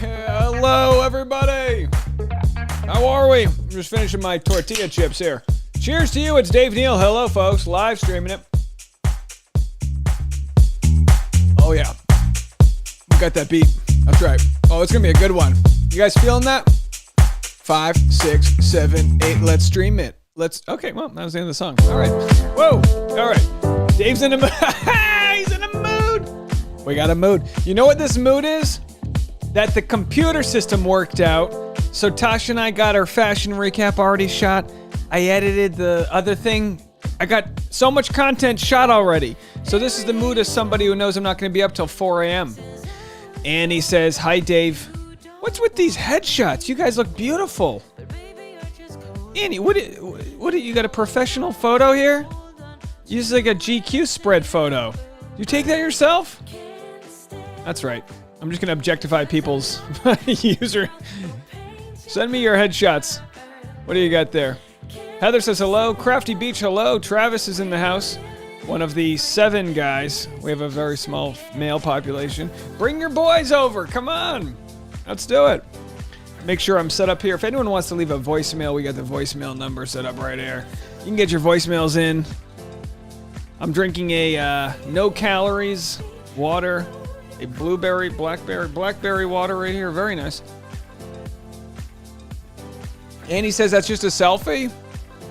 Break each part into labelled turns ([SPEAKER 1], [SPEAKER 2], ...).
[SPEAKER 1] Hello, everybody. How are we? I'm just finishing my tortilla chips here. Cheers to you. It's Dave Neal. Hello, folks. Live streaming it. Oh, yeah. We got that beat. That's right. Oh, it's going to be a good one. You guys feeling that? 5, 6, 7, 8. Let's stream it. Okay, well, that was the end of the song. All right. Whoa. All right. Dave's in the mood. He's in a mood. We got a mood. You know what this mood is? That the computer system worked out. So Tasha and I got our fashion recap already shot. I edited the other thing. I got so much content shot already. So this is the mood of somebody who knows I'm not going to be up till 4 a.m. And he says, "Hi, Dave. What's with these headshots? You guys look beautiful." Annie, what you got a professional photo here? Use like a GQ spread photo. You take that yourself? That's right. I'm just gonna objectify people's user. Send me your headshots. What do you got there? Heather says hello. Crafty Beach, hello. Travis is in the house. One of the 7 guys. We have a very small male population. Bring your boys over. Come on. Let's do it. Make sure I'm set up here. If anyone wants to leave a voicemail, we got the voicemail number set up right here. You can get your voicemails in. I'm drinking a no calories water. A blackberry water right here. Very nice. And he says that's just a selfie?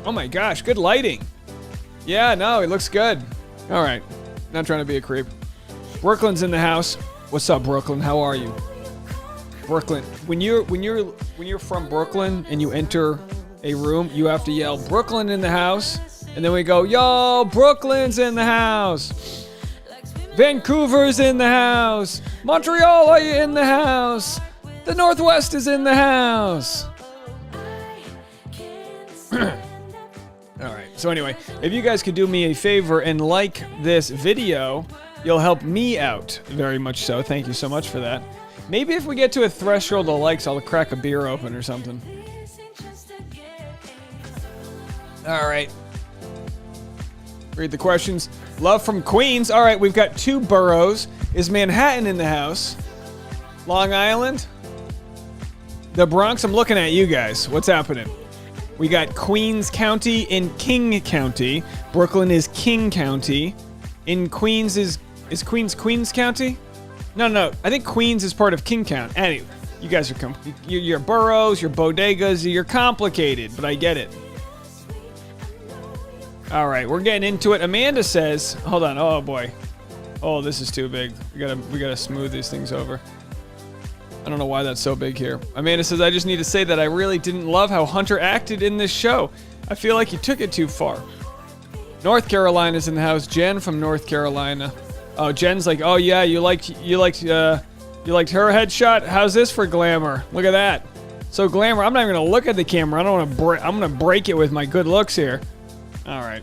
[SPEAKER 1] Oh my gosh, good lighting. Yeah, no, he looks good. All right, not trying to be a creep. Brooklyn's in the house. What's up, Brooklyn? How are you? Brooklyn, when you're from Brooklyn and you enter a room, you have to yell Brooklyn in the house, and then we go, yo, Brooklyn's in the house. Vancouver's in the house. Montreal, are you in the house? The Northwest is in the house. All right, so anyway, if you guys could do me a favor and like this video, you'll help me out very much so. Thank you so much for that. Maybe if we get to a threshold of likes, I'll crack a beer open or something. All right. Read the questions. Love from Queens. All right, we've got 2 boroughs. Is Manhattan in the house? Long Island? The Bronx? I'm looking at you guys. What's happening? We got Queens County and King County. Brooklyn is King County. In Queens is Queens County? No. I think Queens is part of King County. Anyway, you guys are your boroughs, your bodegas, you're complicated, but I get it. All right, we're getting into it. Amanda says, hold on. Oh boy. Oh, this is too big. We gotta smooth these things over. I don't know why that's so big here. Amanda says, I just need to say that I really didn't love how Hunter acted in this show. I feel like he took it too far. North Carolina's in the house. Jen from North Carolina. Oh, Jen's like, oh yeah, you liked her headshot? How's this for glamour? Look at that. So glamour. I'm not even gonna look at the camera. I'm gonna break it with my good looks here. All right.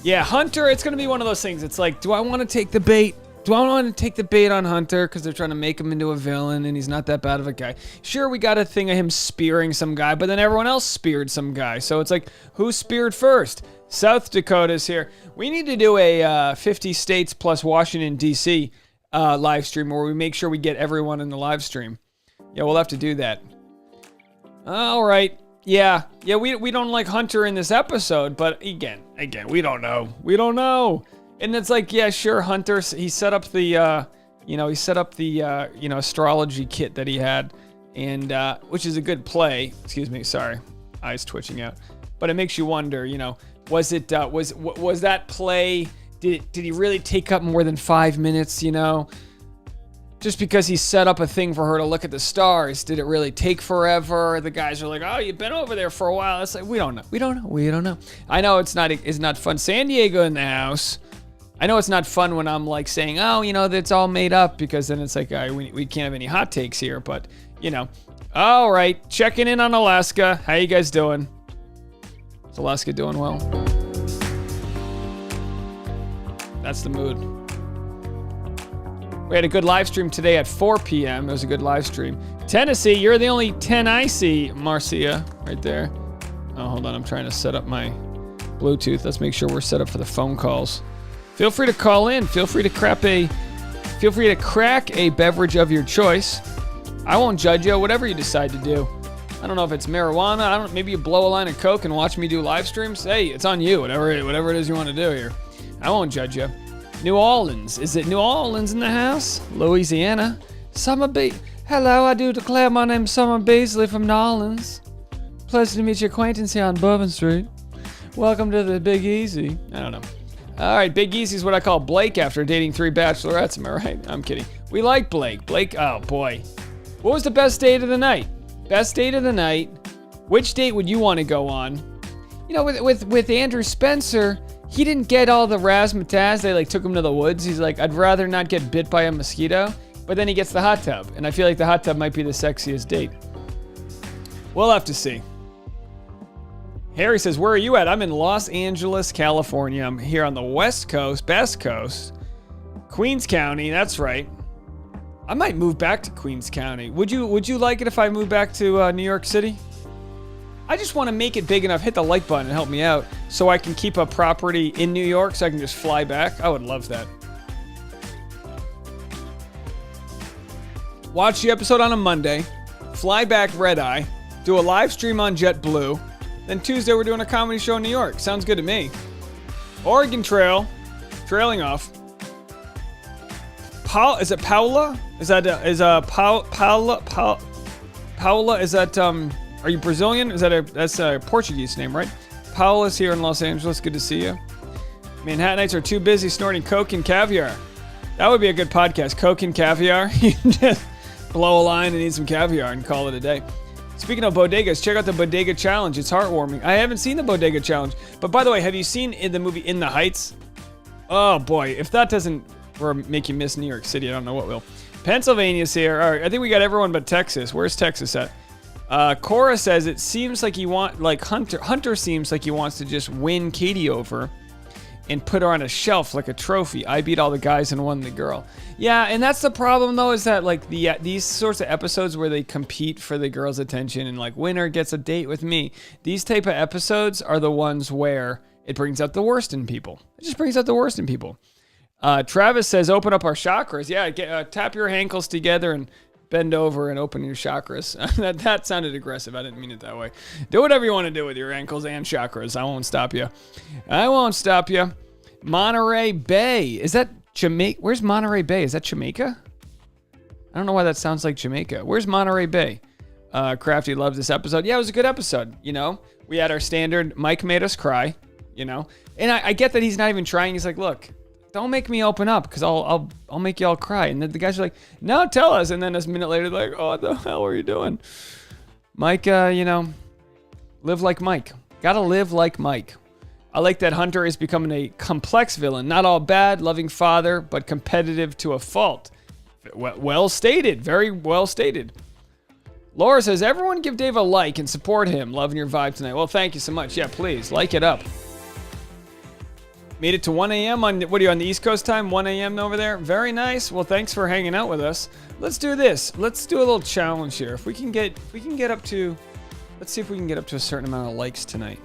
[SPEAKER 1] Yeah, Hunter, it's gonna be one of those things. It's like, do I want to take the bait? Do I want to take the bait on Hunter because they're trying to make him into a villain and he's not that bad of a guy? Sure, we got a thing of him spearing some guy, but then everyone else speared some guy. So it's like, who speared first? South Dakota's here. We need to do a 50 states plus Washington, D.C. Live stream where we make sure we get everyone in the live stream. Yeah, we'll have to do that. All right. Yeah, we don't like Hunter in this episode, but again, we don't know. And it's like, yeah, sure, Hunter, he set up the, astrology kit that he had, and, which is a good play. Excuse me, sorry, eyes twitching out. But it makes you wonder, was that play, did he really take up more than 5 minutes, Just because he set up a thing for her to look at the stars, did it really take forever? The guys are like, oh, you've been over there for a while. It's like, we don't know. I know it's not fun. San Diego in the house. I know it's not fun when I'm like saying, oh, that's all made up, because then it's like, we can't have any hot takes here, but, All right, checking in on Alaska. How you guys doing? Is Alaska doing well? That's the mood. We had a good live stream today at 4 p.m. It was a good live stream. Tennessee, you're the only 10 I see, Marcia, right there. Oh, hold on, I'm trying to set up my Bluetooth. Let's make sure we're set up for the phone calls. Feel free to call in. Feel free to crack a beverage of your choice. I won't judge you, whatever you decide to do. I don't know if it's marijuana. Maybe you blow a line of coke and watch me do live streams. Hey, it's on you. Whatever it is you want to do here. I won't judge you. New Orleans. Is it New Orleans in the house? Louisiana. Hello, I do declare my name Summer Beasley from New Orleans. Pleasure to meet your acquaintance here on Bourbon Street. Welcome to the Big Easy. I don't know. All right, Big Easy is what I call Blake after dating 3 bachelorettes. Am I right? I'm kidding. We like Blake. Blake, oh boy. What was the best date of the night? Best date of the night. Which date would you want to go on? With Andrew Spencer, he didn't get all the razzmatazz. They took him to the woods. He's like, I'd rather not get bit by a mosquito. But then he gets the hot tub. And I feel like the hot tub might be the sexiest date. We'll have to see. Harry says, where are you at? I'm in Los Angeles, California. I'm here on the West Coast, Best Coast. Queens County, that's right. I might move back to Queens County. Would you like it if I moved back to New York City? I just want to make it big enough. Hit the like button and help me out so I can keep a property in New York so I can just fly back. I would love that. Watch the episode on a Monday, fly back red eye, do a live stream on JetBlue, then Tuesday we're doing a comedy show in New York. Sounds good to me. Oregon Trail, trailing off. Is it Paula? Paula? Is that are you Brazilian? That's a Portuguese name, right? Paula's here in Los Angeles. Good to see you. Manhattanites are too busy snorting coke and caviar. That would be a good podcast. Coke and caviar. You just blow a line and eat some caviar and call it a day. Speaking of bodegas, check out the Bodega Challenge. It's heartwarming. I haven't seen the Bodega Challenge. But by the way, have you seen in the movie In the Heights? Oh boy, if that doesn't make you miss New York City, I don't know what will. Pennsylvania's here. All right, I think we got everyone but Texas. Where's Texas at? Cora says it seems like Hunter seems like he wants to just win Katie over and put her on a shelf like a trophy. I beat all the guys and won the girl. Yeah, and that's the problem though, is that like these sorts of episodes where they compete for the girl's attention and like winner gets a date with me. These type of episodes are the ones where it brings out the worst in people. It just brings out the worst in people. Travis says open up our chakras. Yeah, tap your ankles together and bend over and open your chakras. that sounded aggressive. I didn't mean it that way. Do whatever you want to do with your ankles and chakras. I won't stop you. Monterey Bay. Is that Jamaica? Where's Monterey Bay? Is that Jamaica? I don't know why that sounds like Jamaica. Where's Monterey Bay? Crafty loves this episode. Yeah, it was a good episode. You know, we had our standard Mike made us cry, you know, and I get that he's not even trying. He's like, look, don't make me open up because I'll make you all cry. And then the guys are like, no, tell us. And then a minute later, they're like, oh, what the hell are you doing? Mike, live like Mike. Gotta live like Mike. I like that Hunter is becoming a complex villain. Not all bad, loving father, but competitive to a fault. Well stated. Very well stated. Laura says, everyone give Dave a like and support him. Loving your vibe tonight. Well, thank you so much. Yeah, please, like it up. Made it to 1 a.m. on the East Coast time? 1 a.m. over there? Very nice. Well, thanks for hanging out with us. Let's do this. Let's do a little challenge here. Let's see if we can get up to a certain amount of likes tonight.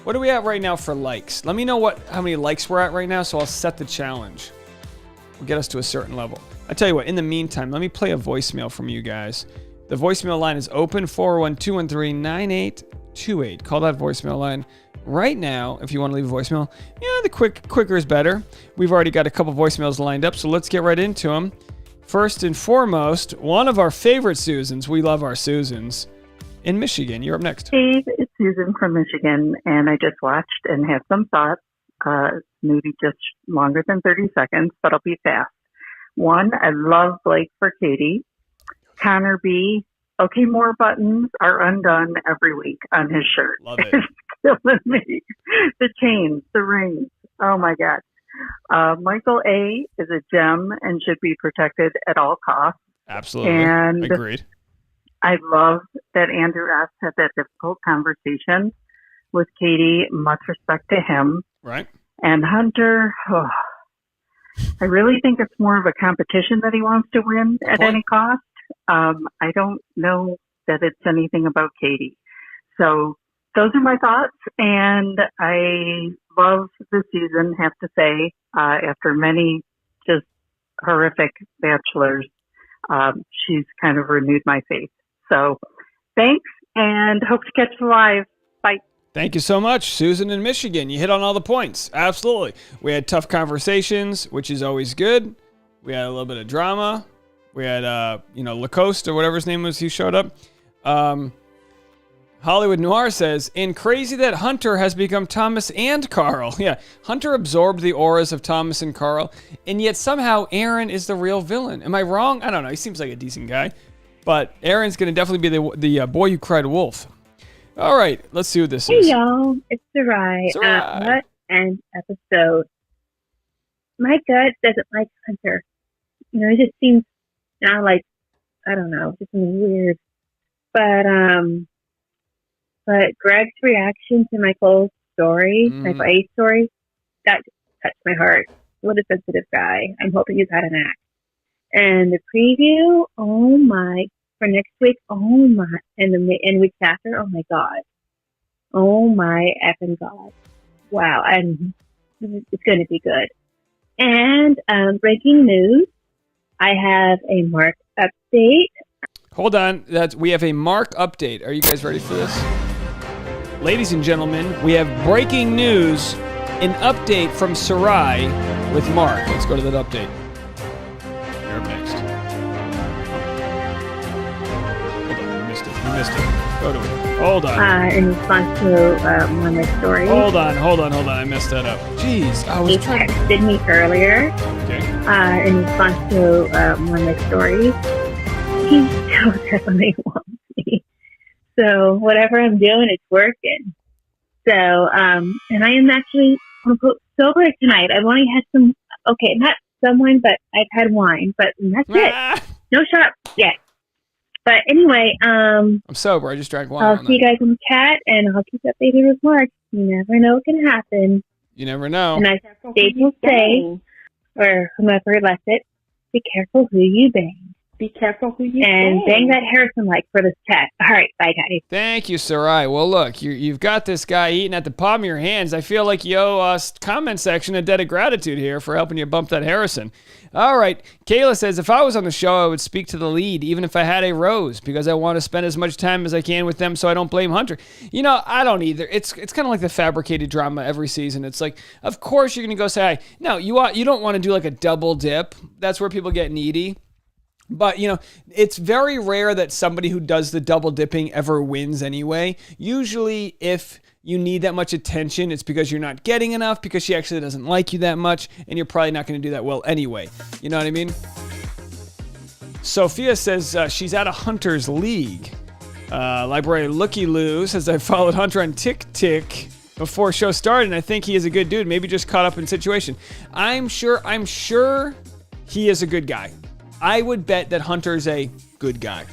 [SPEAKER 1] What are we at right now for likes? Let me know how many likes we're at right now, so I'll set the challenge. We'll get us to a certain level. I tell you what, in the meantime, let me play a voicemail from you guys. The voicemail line is open, 401-213-9828. Call that voicemail line right now if you want to leave a voicemail. Yeah, the quicker is better. We've already got a couple voicemails lined up, so let's get right into them. First and foremost, one of our favorite Susans. We love our Susans. In Michigan. You're up next.
[SPEAKER 2] Dave, it's Susan from Michigan, and I just watched and have some thoughts, maybe just longer than 30 seconds, but I'll be fast. One, I love Blake for Katie. Connor B, okay, more buttons are undone every week on his shirt.
[SPEAKER 1] Love it.
[SPEAKER 2] It's killing me. The chains, the rings. Oh, my God. Michael A is a gem and should be protected at all costs.
[SPEAKER 1] Absolutely.
[SPEAKER 2] And
[SPEAKER 1] agreed.
[SPEAKER 2] I love that Andrew S. had that difficult conversation with Katie. Much respect to him.
[SPEAKER 1] Right.
[SPEAKER 2] And Hunter, I really think it's more of a competition that he wants to win at any cost. I don't know that it's anything about Katie. So those are my thoughts. And I love the season, have to say, after many just horrific bachelors, she's kind of renewed my faith. So thanks, and hope to catch you live. Bye.
[SPEAKER 1] Thank you so much, Susan in Michigan. You hit on all the points. Absolutely. We had tough conversations, which is always good. We had a little bit of drama. We had, Lacoste or whatever his name was, he showed up. Hollywood Noir says, and crazy that Hunter has become Thomas and Carl. Yeah, Hunter absorbed the auras of Thomas and Carl, and yet somehow Aaron is the real villain. Am I wrong? I don't know. He seems like a decent guy. But Aaron's going to definitely be the boy who cried wolf. All right, let's see what this is.
[SPEAKER 3] Hey, y'all. It's Sarai. What an episode. My gut doesn't like Hunter. You know, it just seems now like, I don't know, just weird. But Greg's reaction to Michael's story, Michael A's story, that touched my heart. What a sensitive guy. I'm hoping he's had an act. And the preview, oh my for next week, oh my, and weeks after, oh my God. Oh my effing God. Wow. And it's going to be good. And breaking news, I have a Mark update.
[SPEAKER 1] Hold on. We have a Mark update. Are you guys ready for this? Ladies and gentlemen, we have breaking news, an update from Sarai with Mark. Let's go to that update. You're up next. Hold on. You missed it. Go to it. Hold on.
[SPEAKER 3] In response to one of my stories.
[SPEAKER 1] Hold on. I messed that up. Jeez.
[SPEAKER 3] He texted me earlier.
[SPEAKER 1] Okay.
[SPEAKER 3] In response to one of my stories. He still definitely wants me. So whatever I'm doing, it's working. So, and I am actually sober tonight. I've only had not some wine, but I've had wine, but that's it. No shot yet. But anyway,
[SPEAKER 1] I'm sober. I just drank wine.
[SPEAKER 3] I'll see you guys in the chat, and I'll keep updated with Mark. You never know what can happen.
[SPEAKER 1] You never know.
[SPEAKER 3] And I will say, or whomever left it, be careful who you bang.
[SPEAKER 2] Be careful who you
[SPEAKER 3] and bang that Harrison like for this chat. All right, bye guys.
[SPEAKER 1] Thank you, Sarai. Well, look, you've got this guy eating at the palm of your hands. I feel like you owe us comment section a debt of gratitude here for helping you bump that Harrison. All right, Kayla says, if I was on the show, I would speak to the lead, even if I had a rose, because I want to spend as much time as I can with them so I don't blame Hunter. You know, I don't either. It's kind of like the fabricated drama every season. It's like, of course you're going to go say, no, you don't want to do like a double dip. That's where people get needy. But, you know, it's very rare that somebody who does the double dipping ever wins anyway. Usually, if you need that much attention, it's because you're not getting enough, because she actually doesn't like you that much, and you're probably not going to do that well anyway. You know what I mean? Sophia says she's at a Hunter's League. Librarian Looky Loo says, I followed Hunter on Tick before show started, and I think he is a good dude. Maybe just caught up in situation. I'm sure he is a good guy. I would bet that Hunter's a good guy,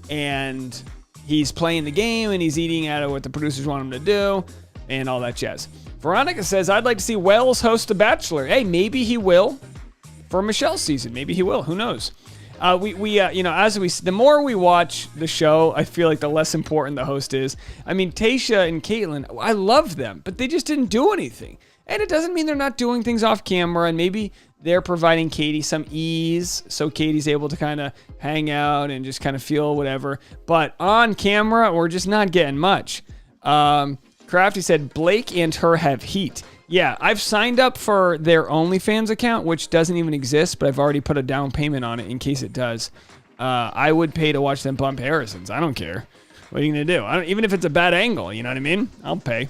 [SPEAKER 1] and he's playing the game, and he's eating out of what the producers want him to do, and all that jazz. Veronica says, I'd like to see Wells host The Bachelor. Hey, maybe he will for Michelle's season. Maybe he will. Who knows? The more we watch the show, I feel like the less important the host is. I mean, Tayshia and Caitlin, I love them, but they just didn't do anything. And it doesn't mean they're not doing things off camera, and maybe they're providing Katie some ease, so Katie's able to kind of hang out and just kind of feel whatever. But on camera, we're just not getting much. Crafty said, Blake and her have heat. Yeah, I've signed up for their OnlyFans account, which doesn't even exist, but I've already put a down payment on it in case it does. I would pay to watch them bump Harrisons. I don't care. What are you going to do? Even if it's a bad angle, you know what I mean? I'll pay.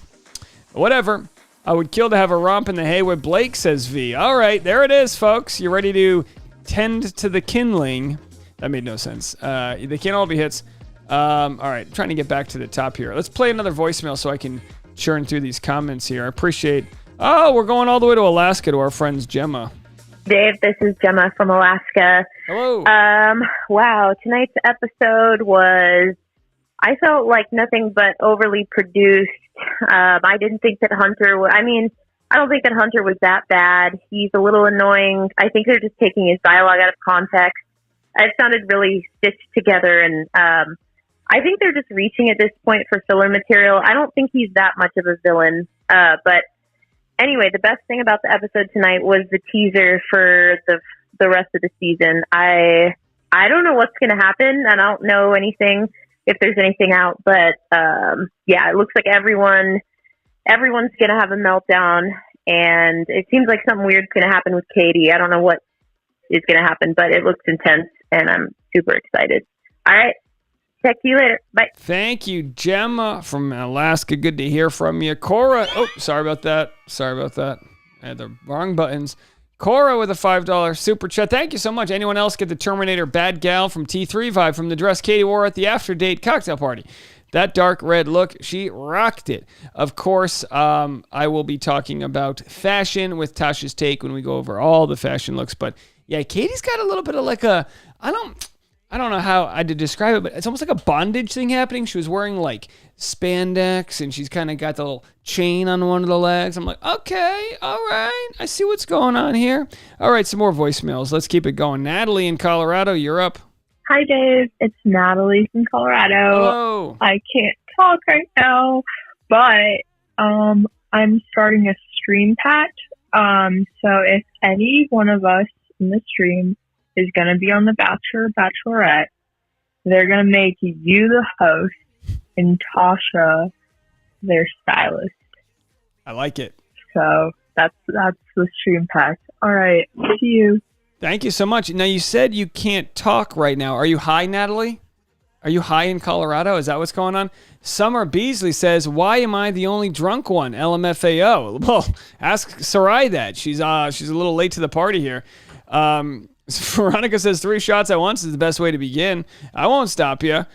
[SPEAKER 1] Whatever. I would kill to have a romp in the hay with Blake, says V. All right, there it is, folks. You ready to tend to the kindling? That made no sense. They can't all be hits. All right, trying to get back to the top here. Let's play another voicemail so I can churn through these comments here. I appreciate... Oh, we're going all the way to Alaska to our friends Gemma.
[SPEAKER 4] Dave, this is Gemma from Alaska.
[SPEAKER 1] Hello.
[SPEAKER 4] Wow, tonight's episode was... I felt like nothing but overly produced. I didn't think that Hunter... I don't think that Hunter was that bad. He's a little annoying. I think they're just taking his dialogue out of context. It sounded really stitched together, and I think they're just reaching at this point for filler material. I don't think he's that much of a villain. But anyway, the best thing about the episode tonight was the teaser for the rest of the season. I don't know what's going to happen. I don't know anything, if there's anything out, but yeah, it looks like everyone's going to have a meltdown, and it seems like something weird's going to happen with Katie. I don't know what is going to happen, but it looks intense, and I'm super excited. All right. Check you later. Bye.
[SPEAKER 1] Thank you, Gemma from Alaska. Good to hear from you. Cora. Oh, sorry about that. I had the wrong buttons. Cora with a $5 super chat. Thank you so much. Anyone else get the Terminator Bad Gal from T3 vibe from the dress Katie wore at the after date cocktail party? That dark red look, she rocked it. Of course, I will be talking about fashion with Tasha's take when we go over all the fashion looks. But yeah, Katie's got a little bit of like a, I don't know how I did describe it, but it's almost like a bondage thing happening. She was wearing like spandex, and she's kind of got the little chain on one of the legs. I'm like, okay, all right. I see what's going on here. All right, some more voicemails. Let's keep it going. Natalie in Colorado, you're up.
[SPEAKER 3] Hi, Dave. It's Natalie from Colorado.
[SPEAKER 1] Hello.
[SPEAKER 3] I can't talk right now, but I'm starting a stream patch. So if any one of us in the stream is going to be on The Bachelor, Bachelorette, they're going to make you the host and Tasha their stylist.
[SPEAKER 1] I like it.
[SPEAKER 3] So that's the stream patch. All right. See you.
[SPEAKER 1] Thank you so much. Now, you said you can't talk right now. Are you high, Natalie? Are you high in Colorado? Is that what's going on? Summer Beasley says, why am I the only drunk one? LMFAO. Well, ask Sarai that. She's a little late to the party here. Veronica says 3 shots at once is the best way to begin. I won't stop you.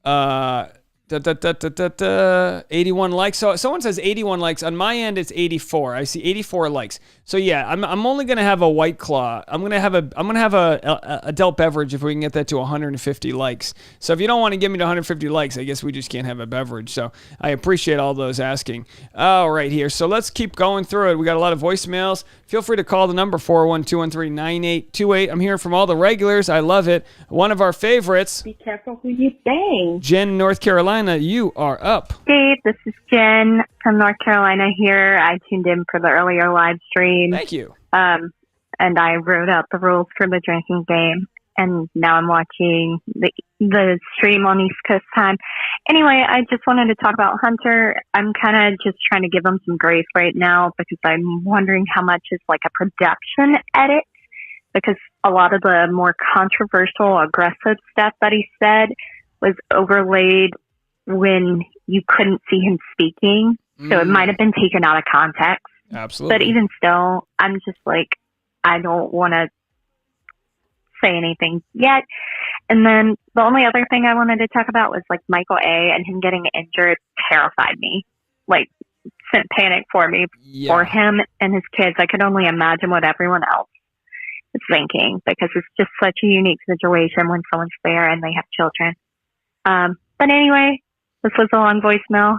[SPEAKER 1] 81 likes. So someone says 81 likes. On my end, it's 84. I see 84 likes. So yeah, I'm only gonna have a White Claw. I'm gonna have a adult beverage if we can get that to 150 likes. So if you don't want to give me to 150 likes, I guess we just can't have a beverage. So I appreciate all those asking. All right, here. So let's keep going through it. We got a lot of voicemails. Feel free to call the number 412-213-9828. I'm hearing from all the regulars. I love it. One of our favorites.
[SPEAKER 5] Be careful who you bang.
[SPEAKER 1] Jen, North Carolina, you are up.
[SPEAKER 6] Dave, this is Jen from North Carolina here. I tuned in for the earlier live stream.
[SPEAKER 1] Thank you.
[SPEAKER 6] And I wrote out the rules for the drinking game. And now I'm watching the stream on East Coast time. Anyway, I just wanted to talk about Hunter. I'm kind of just trying to give him some grace right now because I'm wondering how much is like a production edit, because a lot of the more controversial, aggressive stuff that he said was overlaid when you couldn't see him speaking. So it might have been taken out of context.
[SPEAKER 1] Absolutely.
[SPEAKER 6] But even still, I'm just like, I don't want to say anything yet. And then the only other thing I wanted to talk about was like Michael A. and him getting injured terrified me. Like, sent panic for me, for him and his kids. I could only imagine what everyone else is thinking, because it's just such a unique situation when someone's there and they have children. But anyway, this was a long voicemail.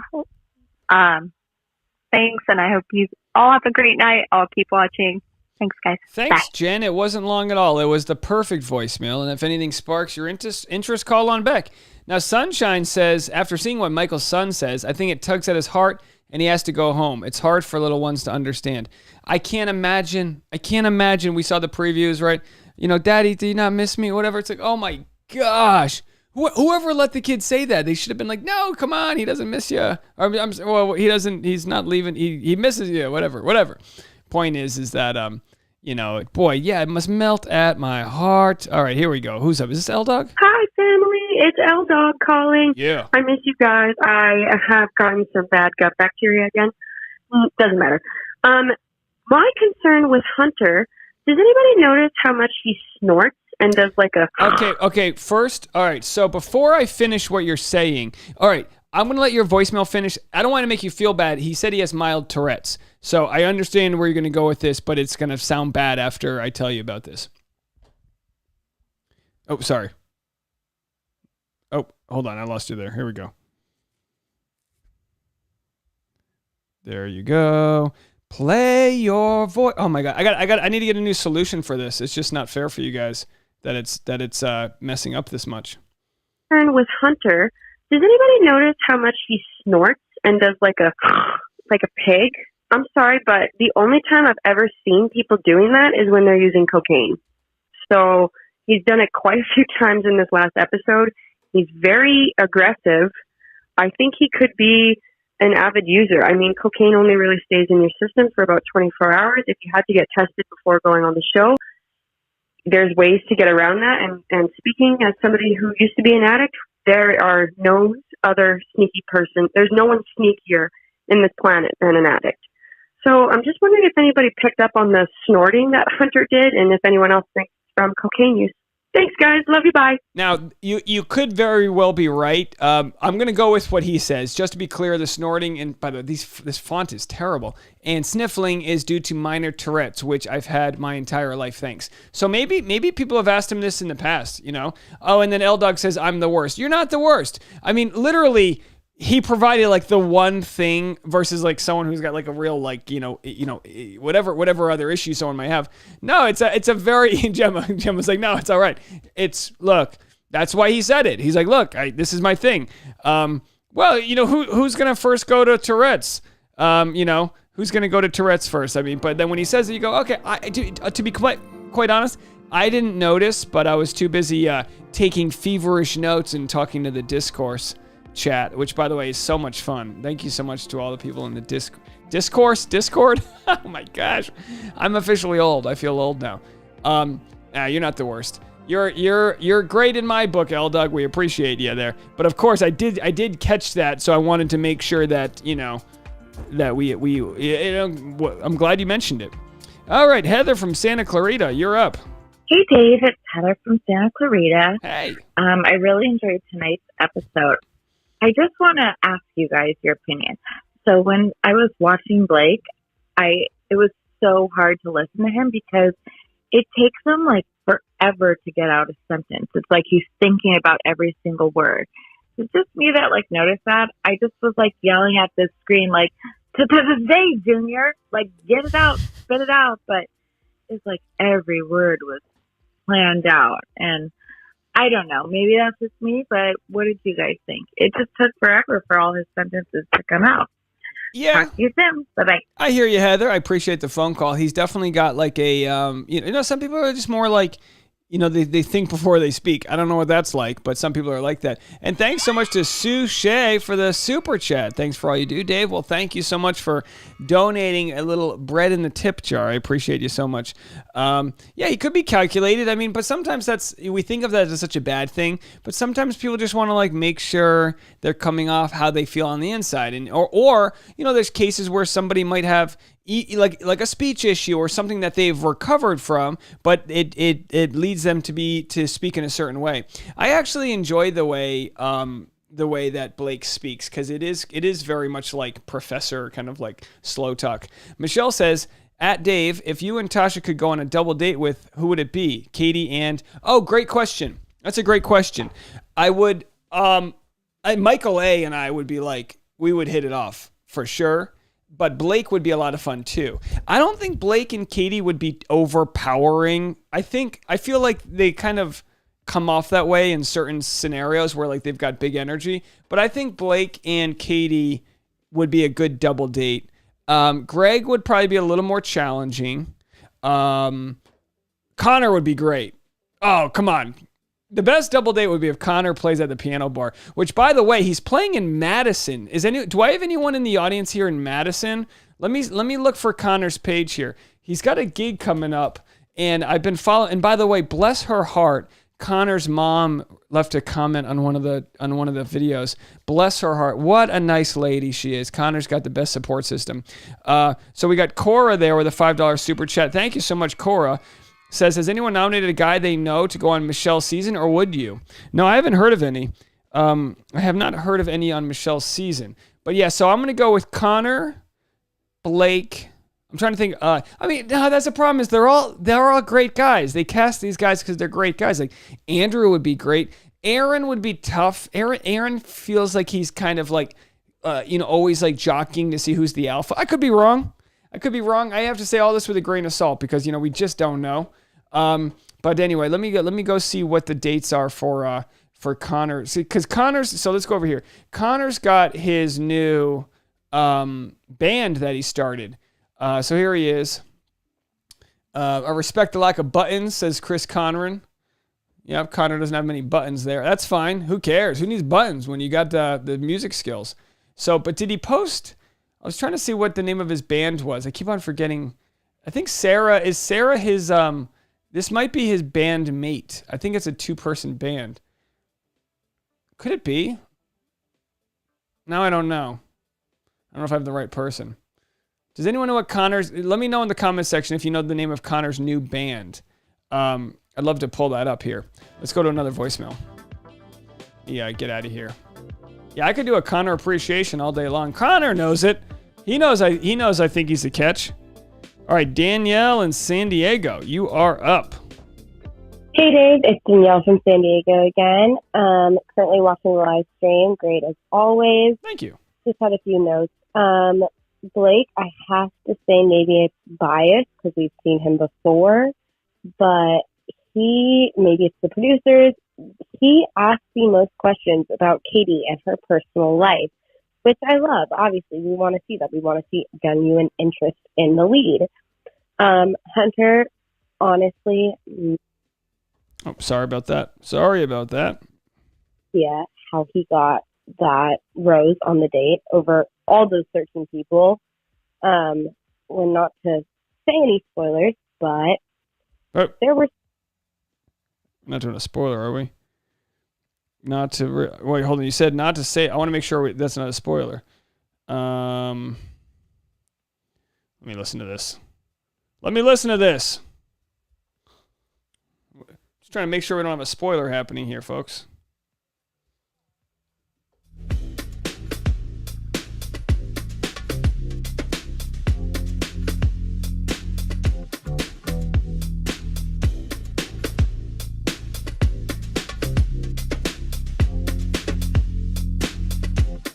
[SPEAKER 6] Thanks, and I hope you all have a great night. I'll keep watching. Thanks, guys.
[SPEAKER 1] Thanks,
[SPEAKER 6] Bye.
[SPEAKER 1] Jen. It wasn't long at all. It was the perfect voicemail, and if anything sparks your interest, call on back. Now, Sunshine says, after seeing what Michael's son says, I think it tugs at his heart, and he has to go home. It's hard for little ones to understand. I can't imagine. We saw the previews, right? You know, Daddy, do you not miss me? Whatever. It's like, oh my gosh. Whoever let the kid say that, they should have been like, no, come on, he doesn't miss you. Well, he doesn't, he's not leaving, he misses you, whatever. Point is that, you know, boy, yeah, it must melt at my heart. All right, here we go. Who's up? Is this L-Dog?
[SPEAKER 5] Hi, family. It's L-Dog calling.
[SPEAKER 1] Yeah.
[SPEAKER 5] I miss you guys. I have gotten some bad gut bacteria again. Doesn't matter. My concern with Hunter, does anybody notice how much he snorts and does like a...
[SPEAKER 1] Okay. First, all right, so before I finish what you're saying, all right, I'm going to let your voicemail finish. I don't want to make you feel bad. He said he has mild Tourette's. So I understand where you're going to go with this, but it's going to sound bad after I tell you about this. Oh, sorry. Oh, hold on. I lost you there. Here we go. There you go. Play your voice. Oh my God. I need to get a new solution for this. It's just not fair for you guys that it's messing up this much.
[SPEAKER 5] With Hunter, does anybody notice how much he snorts and does like a pig? I'm sorry, but the only time I've ever seen people doing that is when they're using cocaine. So he's done it quite a few times in this last episode. He's very aggressive. I think he could be an avid user. I mean, cocaine only really stays in your system for about 24 hours. If you had to get tested before going on the show, there's ways to get around that. And speaking as somebody who used to be an addict, there are no other sneaky person. There's no one sneakier in this planet than an addict. So I'm just wondering if anybody picked up on the snorting that Hunter did, and if anyone else thinks from cocaine use. Thanks, guys. Love you. Bye.
[SPEAKER 1] Now, you could very well be right. I'm going to go with what he says. Just to be clear, the snorting, and by the way, this font is terrible, and sniffling is due to minor Tourette's, which I've had my entire life, thanks. So maybe people have asked him this in the past, you know? Oh, and then L-Dog says, I'm the worst. You're not the worst. I mean, literally, he provided like the one thing versus like someone who's got like a real like whatever other issue someone might have. No, it's a very Gemma was like, no, it's all right. Look, that's why he said it. He's like, look, this is my thing. Well, who's gonna first go to Tourette's? Who's gonna go to Tourette's first? I mean, but then when he says it, you go, okay. To be quite honest, I didn't notice, but I was too busy taking feverish notes and talking to the discourse chat, which by the way is so much fun. Thank you so much to all the people in the Discord. Oh my gosh, I'm officially old. I feel old now. You're not the worst. You're great in my book, L Doug. We appreciate you there. But of course, I did catch that, so I wanted to make sure that that we I'm glad you mentioned it. All right, Heather from Santa Clarita, you're up.
[SPEAKER 7] Hey Dave, it's Heather from Santa Clarita.
[SPEAKER 1] Hey.
[SPEAKER 7] I really enjoyed tonight's episode. I just want to ask you guys your opinion. So when I was watching Blake, it was so hard to listen to him because it takes him like forever to get out a sentence. It's like he's thinking about every single word. It's just me that like noticed that. I just was like yelling at the screen like, "Today, Junior, like get it out, spit it out." But it's like every word was planned out, and I don't know. Maybe that's just me, but what did you guys think? It just took forever for all his sentences to come out.
[SPEAKER 1] Yeah.
[SPEAKER 7] Talk to you soon. Bye-bye.
[SPEAKER 1] I hear you, Heather. I appreciate the phone call. He's definitely got like a, some people are just more like, they think before they speak. I don't know what that's like, but some people are like that. And thanks so much to Sue Shea for the super chat. Thanks for all you do, Dave. Well, thank you so much for donating a little bread in the tip jar. I appreciate you so much. He could be calculated. I mean, but sometimes we think of that as such a bad thing, but sometimes people just want to like make sure they're coming off how they feel on the inside. And, or there's cases where somebody might have like a speech issue or something that they've recovered from, but it leads them to speak in a certain way. I actually enjoy the way that Blake speaks because it is very much like professor kind of like slow talk. Michelle says, at Dave, if you and Tasha could go on a double date with, who would it be? Katie and great question. That's a great question. I would Michael A and I would be like, we would hit it off for sure. But Blake would be a lot of fun too. I don't think Blake and Katie would be overpowering. I feel like they kind of come off that way in certain scenarios where like they've got big energy. But I think Blake and Katie would be a good double date. Greg would probably be a little more challenging. Connor would be great. Oh, come on. The best double date would be if Connor plays at the piano bar, which, by the way, he's playing in Madison. Do I have anyone in the audience here in Madison? Let me look for Connor's page here. He's got a gig coming up, and I've been following. And by the way, bless her heart, Connor's mom left a comment on one of the videos. Bless her heart. What a nice lady she is. Connor's got the best support system. So we got Cora there with a $5 super chat. Thank you so much, Cora. Says, has anyone nominated a guy they know to go on Michelle's season, or would you? No, I haven't heard of any. I have not heard of any on Michelle's season. But yeah, so I'm going to go with Connor, Blake. I'm trying to think. That's the problem is they're all great guys. They cast these guys because they're great guys. Like Andrew would be great. Aaron would be tough. Aaron feels like he's kind of like, always like jockeying to see who's the alpha. I could be wrong. I have to say all this with a grain of salt because, we just don't know. But anyway, let me go see what the dates are for Connor. See, because so let's go over here. Connor's got his new band that he started. So here he is. I respect the lack of buttons, says Chris Conran. Yep, Connor doesn't have many buttons there. That's fine. Who cares? Who needs buttons when you got the music skills? So, but did he post? I was trying to see what the name of his band was. I keep on forgetting. I think Sarah his, this might be his band mate. I think it's a 2-person band. Could it be? No, I don't know. I don't know if I have the right person. Does anyone know what Connor's, let me know in the comment section if you know the name of Connor's new band. I'd love to pull that up here. Let's go to another voicemail. Yeah, get out of here. Yeah, I could do a Connor appreciation all day long. Connor knows it. He knows I think he's a catch. All right, Danielle in San Diego, you are up.
[SPEAKER 8] Hey Dave, it's Danielle from San Diego again. Currently watching the live stream. Great as always.
[SPEAKER 1] Thank you.
[SPEAKER 8] Just had a few notes. Blake, I have to say maybe it's biased because we've seen him before, but maybe it's the producers, he asked the most questions about Katie and her personal life, which I love. Obviously, we want to see that. We want to see genuine interest in the lead. Hunter, honestly...
[SPEAKER 1] Oh, sorry about that.
[SPEAKER 8] Yeah, how he got that rose on the date over all those 13 people. Well, not to say any spoilers, but there were...
[SPEAKER 1] Not doing a spoiler, are we? Wait, hold on. You said not to say... I want to make sure that's not a spoiler. Let me listen to this. Just trying to make sure we don't have a spoiler happening here, folks.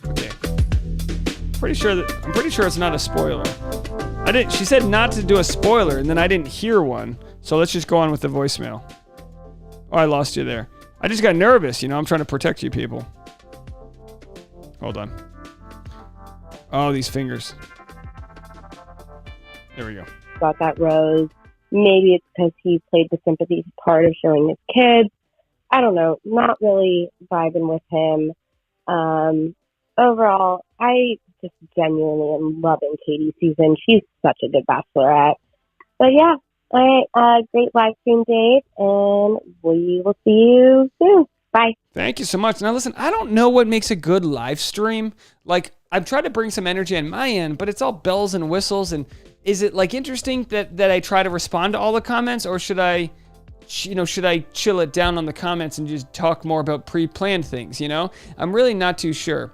[SPEAKER 1] Okay. I'm pretty sure it's not a spoiler. She said not to do a spoiler, and then I didn't hear one. So let's just go on with the voicemail. Oh, I lost you there. I just got nervous. I'm trying to protect you people. Hold on. Oh, these fingers. There we go.
[SPEAKER 8] Got that rose. Maybe it's because he played the sympathy part of showing his kids. I don't know. Not really vibing with him. Overall, I just genuinely am loving Katie's season. She's such a good Bachelorette. But yeah. All right, great live stream, Dave, and we will see you soon. Bye.
[SPEAKER 1] Thank you so much. Now, listen, I don't know what makes a good live stream. Like, I've tried to bring some energy on my end, but it's all bells and whistles. And is it, interesting that I try to respond to all the comments, or should I chill it down on the comments and just talk more about pre-planned things, I'm really not too sure.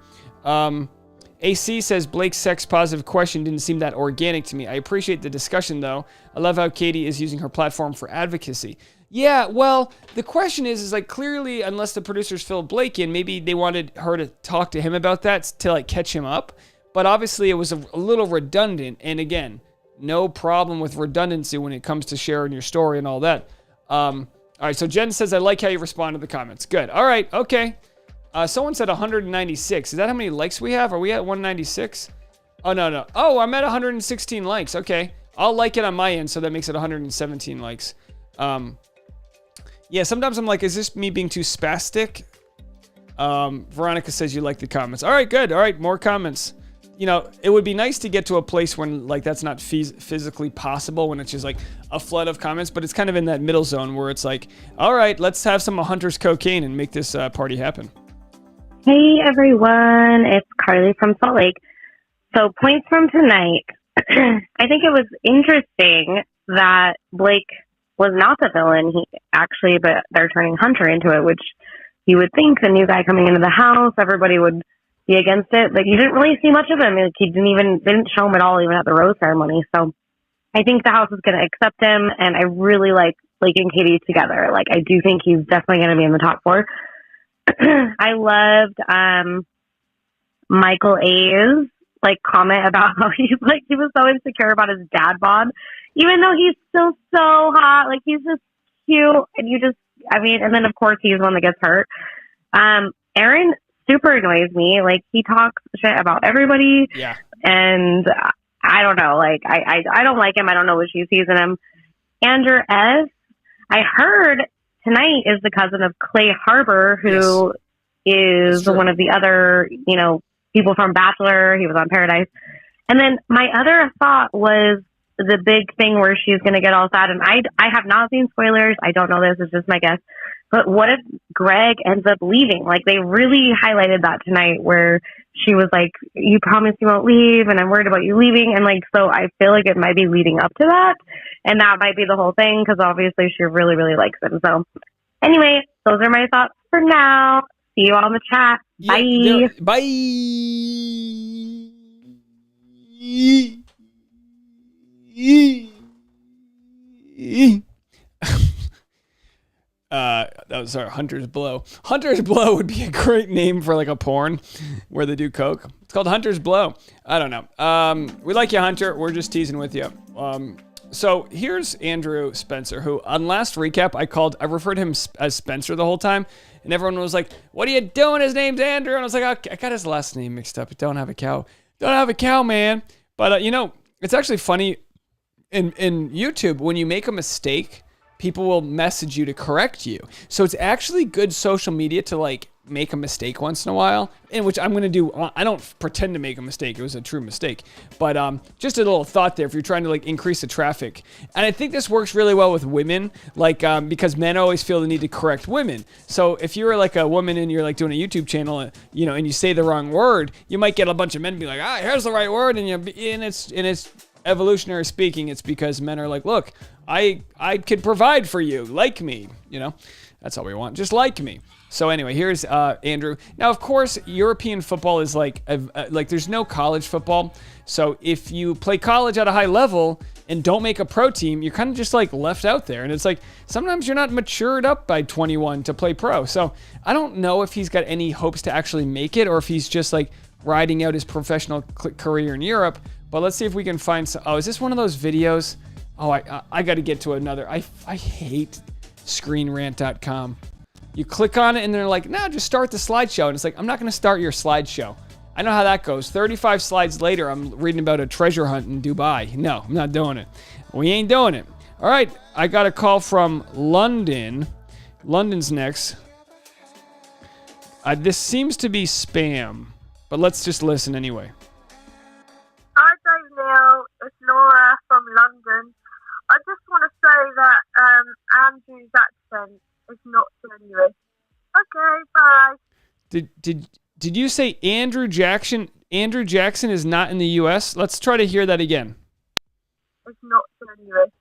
[SPEAKER 1] AC says Blake's sex-positive question didn't seem that organic to me. I appreciate the discussion, though. I love how Katie is using her platform for advocacy. Yeah, well, the question is clearly, unless the producers filled Blake in, maybe they wanted her to talk to him about that to, catch him up. But obviously, it was a little redundant. And again, no problem with redundancy when it comes to sharing your story and all that. All right, so Jen says, I like how you respond to the comments. Good. All right, okay. Someone said 196. Is that how many likes we have? Are we at 196? Oh, no. Oh, I'm at 116 likes. Okay. I'll like it on my end, so that makes it 117 likes. Yeah, sometimes I'm like, is this me being too spastic? Veronica says you like the comments. All right, good. All right, more comments. It would be nice to get to a place when, that's not physically possible, when it's just, a flood of comments, but it's kind of in that middle zone where it's all right, let's have some Hunter's cocaine and make this party happen.
[SPEAKER 4] Hey everyone, it's Carly from Salt Lake. So points from tonight. I think it was interesting that Blake was not the villain. But they're turning Hunter into it, which you would think the new guy coming into the house, everybody would be against it. But you didn't really see much of him. He didn't show him at all, even at the rose ceremony. So I think the house is going to accept him, and I really like Blake and Katie together. I do think he's definitely going to be in the top 4. I loved Michael A's comment about how he was so insecure about his dad bod, even though he's still so hot. He's just cute, and and then of course he's the one that gets hurt. Aaron super annoys me. He talks shit about everybody.
[SPEAKER 1] Yeah.
[SPEAKER 4] And I don't know. I don't like him. I don't know what she sees in him. Andrew S. I heard tonight is the cousin of Clay Harbor, who is one of the other, people from Bachelor. He was on Paradise. And then my other thought was the big thing where she's going to get all sad. And I have not seen spoilers. I don't know this. It's just my guess. But what if Greg ends up leaving? They really highlighted that tonight where she was like, you promised you won't leave, and I'm worried about you leaving. And so I feel like it might be leading up to that. And that might be the whole thing, because obviously she really, really likes him. So anyway, those are my thoughts for now. See you all in the chat. Bye.
[SPEAKER 1] Yeah, bye. That was our Hunter's Blow. Hunter's Blow would be a great name for like a porn where they do coke. It's called Hunter's Blow. I don't know. We like you, Hunter. We're just teasing with you. So here's Andrew Spencer, who on last recap, I referred to him as Spencer the whole time. And everyone was like, what are you doing? His name's Andrew. And I was like, I got his last name mixed up. Don't have a cow. Don't have a cow, man. But, it's actually funny in YouTube, when you make a mistake, people will message you to correct you. So it's actually good social media to like make a mistake once in a while, in which I'm going to do. I don't pretend to make a mistake. It was a true mistake. But just a little thought there if you're trying to like increase the traffic. And I think this works really well with women, like because men always feel the need to correct women. So if you're like a woman and you're like doing a YouTube channel, and you say the wrong word, you might get a bunch of men be like, here's the right word. And it's evolutionary speaking, it's because men are like, look, I could provide for you, like me, that's all we want, just like me. So anyway, here's Andrew. Now, of course, European football is like there's no college football. So if you play college at a high level and don't make a pro team, you're kind of just like left out there. And it's like, sometimes you're not matured up by 21 to play pro. So I don't know if he's got any hopes to actually make it, or if he's just like riding out his professional career in Europe. But let's see if we can find some. Oh, is this one of those videos? Oh, I got to get to another. I hate screenrant.com. You click on it and they're like, no, just start the slideshow. And it's like, I'm not going to start your slideshow. I know how that goes. 35 slides later, I'm reading about a treasure hunt in Dubai. No, I'm not doing it. We ain't doing it. All right, I got a call from London. London's next. This seems to be spam, but let's just listen anyway.
[SPEAKER 9] Hi, Dave Neal. It's Laura from London. I just want to say that Andrew's accent is not genuine. Okay, bye.
[SPEAKER 1] Did you say Andrew Jackson? Andrew Jackson is not in the U.S.? Let's try to hear that again.
[SPEAKER 9] It's not genuine.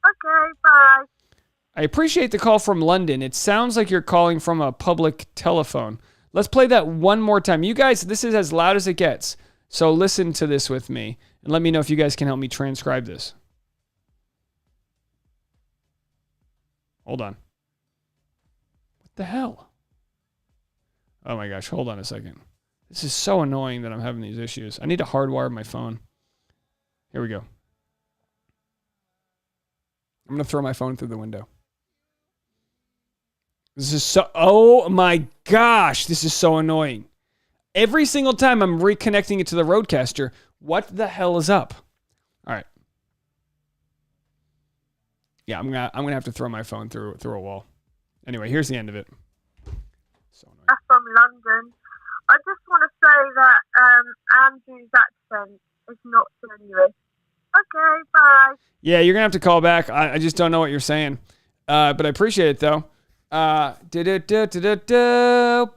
[SPEAKER 9] Okay, bye.
[SPEAKER 1] I appreciate the call from London. It sounds like you're calling from a public telephone. Let's play that one more time. You guys, this is as loud as it gets. So listen to this with me and let me know if you guys can help me transcribe this. Hold on. What the hell? Oh my gosh, hold on a second. This is so annoying that I'm having these issues. I need to hardwire my phone. Here we go. I'm going to throw my phone through the window. This is so, oh my gosh, this is so annoying. Every single time I'm reconnecting it to the Rodecaster, what the hell is up? All right. Yeah, I'm gonna have to throw my phone through a wall. Anyway, here's the end of it. So annoying.
[SPEAKER 9] I'm from London. I just want to say that Andrew's accent is not genuine. Okay, bye.
[SPEAKER 1] Yeah, you're gonna have to call back. I just don't know what you're saying, but I appreciate it though.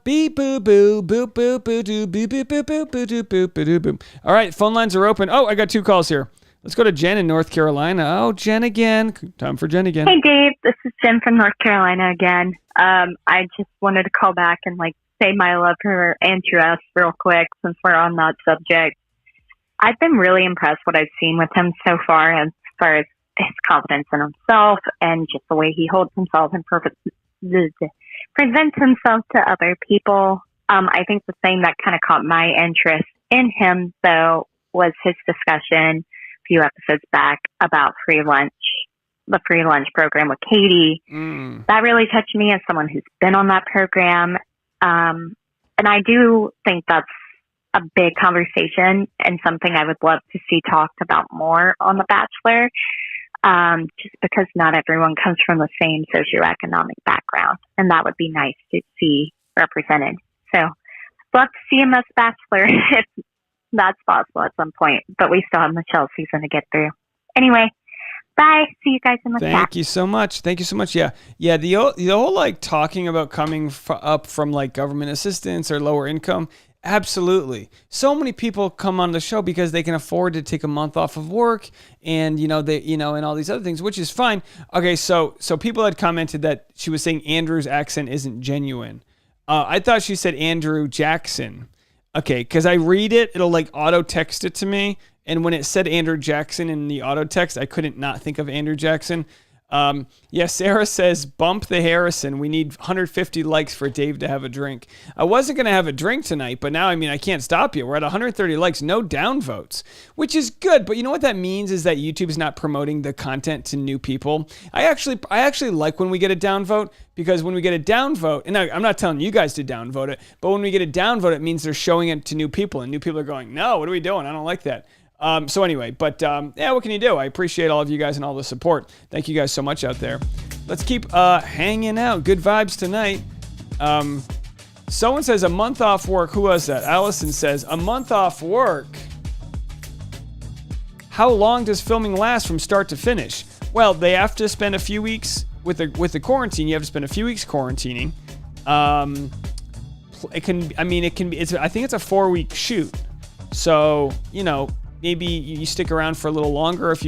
[SPEAKER 1] Beep boo boo boo boo boo doo boo boo boo boo boo doo boo boo doo boo. All right, phone lines are open. Oh, I got 2 calls here. Let's go to Jen in North Carolina. Oh, Jen again. Time for Jen again.
[SPEAKER 6] Hey, Dave. This is Jen from North Carolina again. I just wanted to call back and say my love for Andrew S. real quick since we're on that subject. I've been really impressed what I've seen with him so far as his confidence in himself and just the way he holds himself and presents himself to other people. I think the thing that kind of caught my interest in him, though, was his discussion a few episodes back about the free lunch program with Katie. That really touched me as someone who's been on that program. And I do think that's a big conversation and something I would love to see talked about more on The Bachelor. Just because not everyone comes from the same socioeconomic background, and that would be nice to see represented. So I'd love to see him as Bachelor if that's possible at some point, but we still have Michelle season to get through. Anyway, bye. See you guys in the chat.
[SPEAKER 1] Thank you so much. Yeah. The whole talking about coming up from government assistance or lower income. Absolutely. So many people come on the show because they can afford to take a month off of work and, and all these other things, which is fine. Okay. So people had commented that she was saying Andrew's accent isn't genuine. I thought she said Andrew Jackson. Okay. Because I read it, it'll auto text it to me. And when it said Andrew Jackson in the auto text, I couldn't not think of Andrew Jackson. Yeah, Sarah says, bump the Harrison. We need 150 likes for Dave to have a drink. I wasn't going to have a drink tonight, but now, I can't stop you. We're at 130 likes, no downvotes, which is good. But you know what that means is that YouTube's not promoting the content to new people. I actually like when we get a downvote, because when we get a downvote, and I'm not telling you guys to downvote it, but when we get a downvote, it means they're showing it to new people, and new people are going, no, what are we doing? I don't like that. So anyway, but yeah, what can you do? I appreciate all of you guys and all the support. Thank you guys so much out there. Let's keep hanging out. Good vibes tonight. Someone says a month off work. Who was that? Allison says a month off work. How long does filming last from start to finish? Well, they have to spend a few weeks with the quarantine. You have to spend a few weeks quarantining. It can be. I think it's a 4-week shoot. So maybe you stick around for a little longer if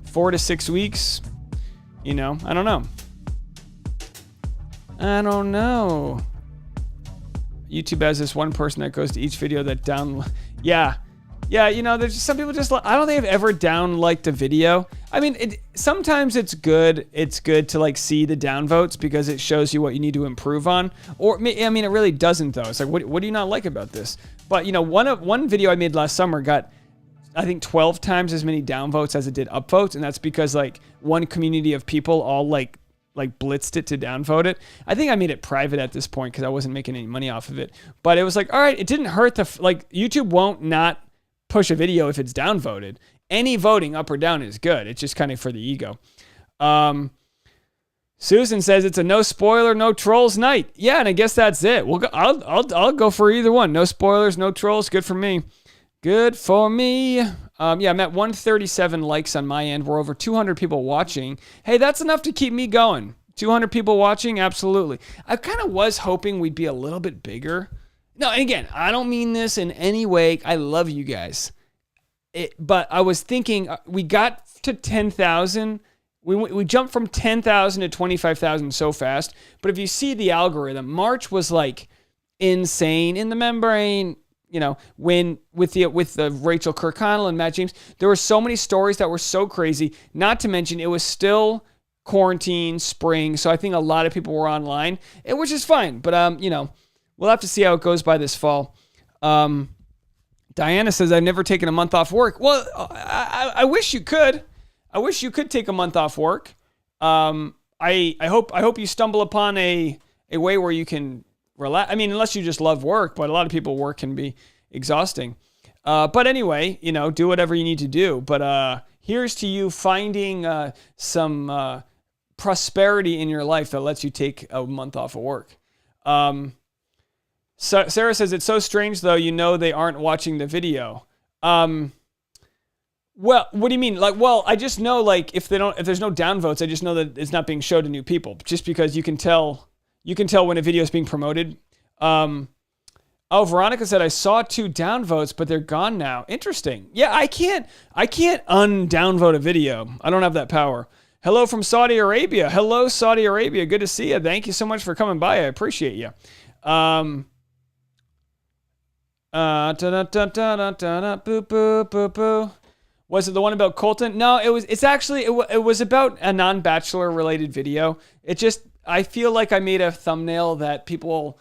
[SPEAKER 1] 4 to 6 weeks. I don't know. YouTube has this one person that goes to each video that Yeah, there's just some people I don't think I've ever down-liked a video. Sometimes it's good. It's good to see the downvotes because it shows you what you need to improve on. Or, it really doesn't though. It's like, what do you not like about this? But, one video I made last summer got, I think 12 times as many downvotes as it did upvotes, and that's because one community of people all blitzed it to downvote it. I think I made it private at this point because I wasn't making any money off of it. But it was all right, it didn't hurt YouTube won't not push a video if it's downvoted. Any voting up or down is good. It's just kind of for the ego. Susan says it's a no spoiler, no trolls night. Yeah, and I guess that's it. I'll go for either one. No spoilers, no trolls. Good for me. Good for me. Yeah, I'm at 137 likes on my end. We're over 200 people watching. Hey, that's enough to keep me going. 200 people watching? Absolutely. I kind of was hoping we'd be a little bit bigger. No, and again, I don't mean this in any way. I love you guys. But I was thinking, we got to 10,000. We jumped from 10,000 to 25,000 so fast. But if you see the algorithm, March was insane in the membrane. When with the Rachel Kirkconnell and Matt James, there were so many stories that were so crazy. Not to mention, it was still quarantine, spring, so I think a lot of people were online, which is fine. But we'll have to see how it goes by this fall. Diana says I've never taken a month off work. Well, I wish you could. I wish you could take a month off work. I hope you stumble upon a way where you can relax. Unless you just love work, but a lot of people work can be exhausting. But anyway, do whatever you need to do. But here's to you finding some prosperity in your life that lets you take a month off of work. So Sarah says it's so strange though. They aren't watching the video. Well, what do you mean? I just know if there's no downvotes, I just know that it's not being shown to new people. Just because you can tell when a video is being promoted. Veronica said I saw 2 downvotes, but they're gone now. Interesting. Yeah, I can't undownvote a video. I don't have that power. Hello from Saudi Arabia. Hello, Saudi Arabia. Good to see you. Thank you so much for coming by. I appreciate you. Was it the one about Colton? No, it was about a non-Bachelor related video. I feel like I made a thumbnail that people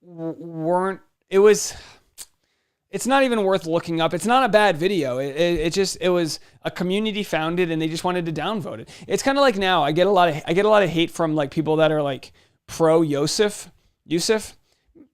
[SPEAKER 1] weren't, it's not even worth looking up. It's not a bad video. It was a community found it and they just wanted to downvote it. It's kind of like now I get a lot of hate from people that are pro Yusuf.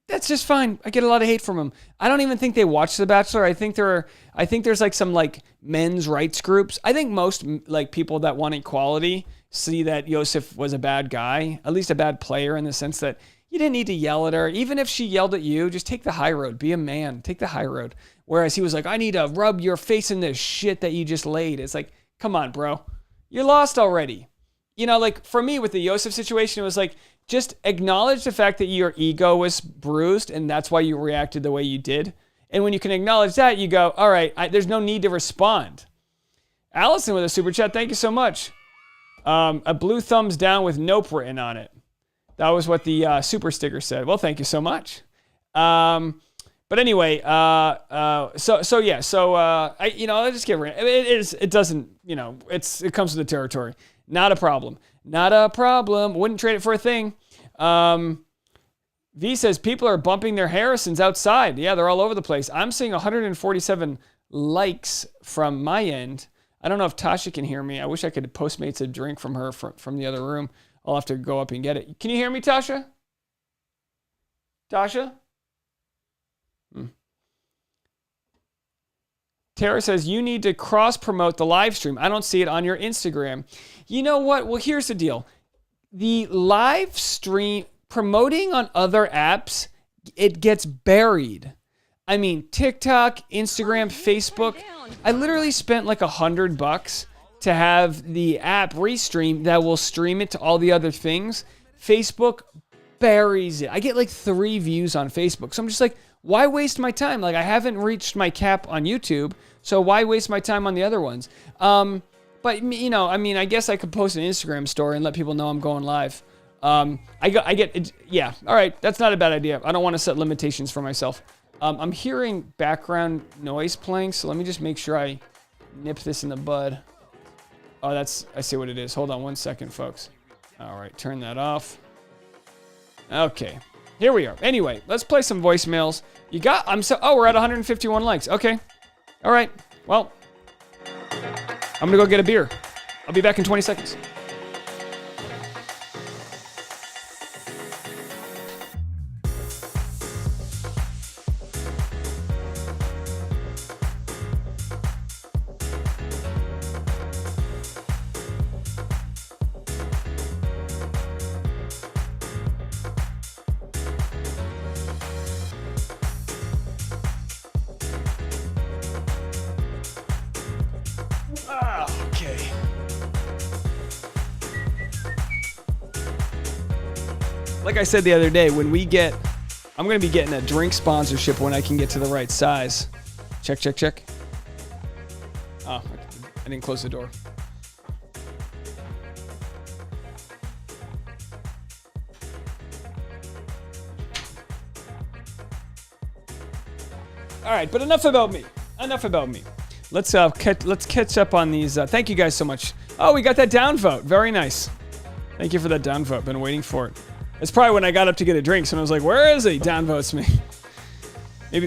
[SPEAKER 1] That's just fine. I get a lot of hate from them. I don't even think they watch The Bachelor. I think there's some men's rights groups. I think most people that want equality see that Yusuf was a bad guy, at least a bad player in the sense that you didn't need to yell at her. Even if she yelled at you, just take the high road. Be a man. Take the high road. Whereas he was I need to rub your face in this shit that you just laid. It's come on, bro. You're lost already. For me with the Yusuf situation, it was just acknowledge the fact that your ego was bruised and that's why you reacted the way you did. And when you can acknowledge that, you go, all right, there's no need to respond. Allison with a super chat. Thank you so much. A blue thumbs down with nope written on it. That was what the super sticker said. Well, thank you so much. But anyway, I just get rid. It doesn't, it comes with the territory. Not a problem. Not a problem. Wouldn't trade it for a thing. V says people are bumping their Harrisons outside. Yeah, they're all over the place. I'm seeing 147 likes from my end. I don't know if Tasha can hear me. I wish I could Postmates a drink from her from the other room. I'll have to go up and get it. Can you hear me, Tasha? Tasha? Tara says, you need to cross-promote the live stream. I don't see it on your Instagram. You know what? Well, here's the deal. The live stream, promoting on other apps, it gets buried. I mean, TikTok, Instagram, Facebook. I literally spent like $100 to have the app Restream that will stream it to all the other things. Facebook buries it. I get like 3 views on Facebook. So I'm just like, why waste my time? Like, I haven't reached my cap on YouTube, so why waste my time on the other ones? But, you know, I mean, I guess I could post an Instagram story and let people know I'm going live. I get it. Yeah, all right, that's not a bad idea. I don't want to set limitations for myself. I'm hearing background noise playing, so let me just make sure I nip this in the bud. Oh, I see what it is. Hold on 1 second, folks. All right, turn that off. Okay. Here we are. Anyway, let's play some voicemails. We're at 151 likes. Okay. All right. Well, I'm going to go get a beer. I'll be back in 20 seconds. Okay. Like I said the other day, I'm going to be getting a drink sponsorship when I can get to the right size. Check, check, check. Oh, I didn't close the door. All right, but enough about me. Let's catch up on these. Thank you guys so much. Oh, we got that downvote. Very nice. Thank you for that downvote. Been waiting for it. It's probably when I got up to get a drink, so I was like, "Where is he?" Downvotes me.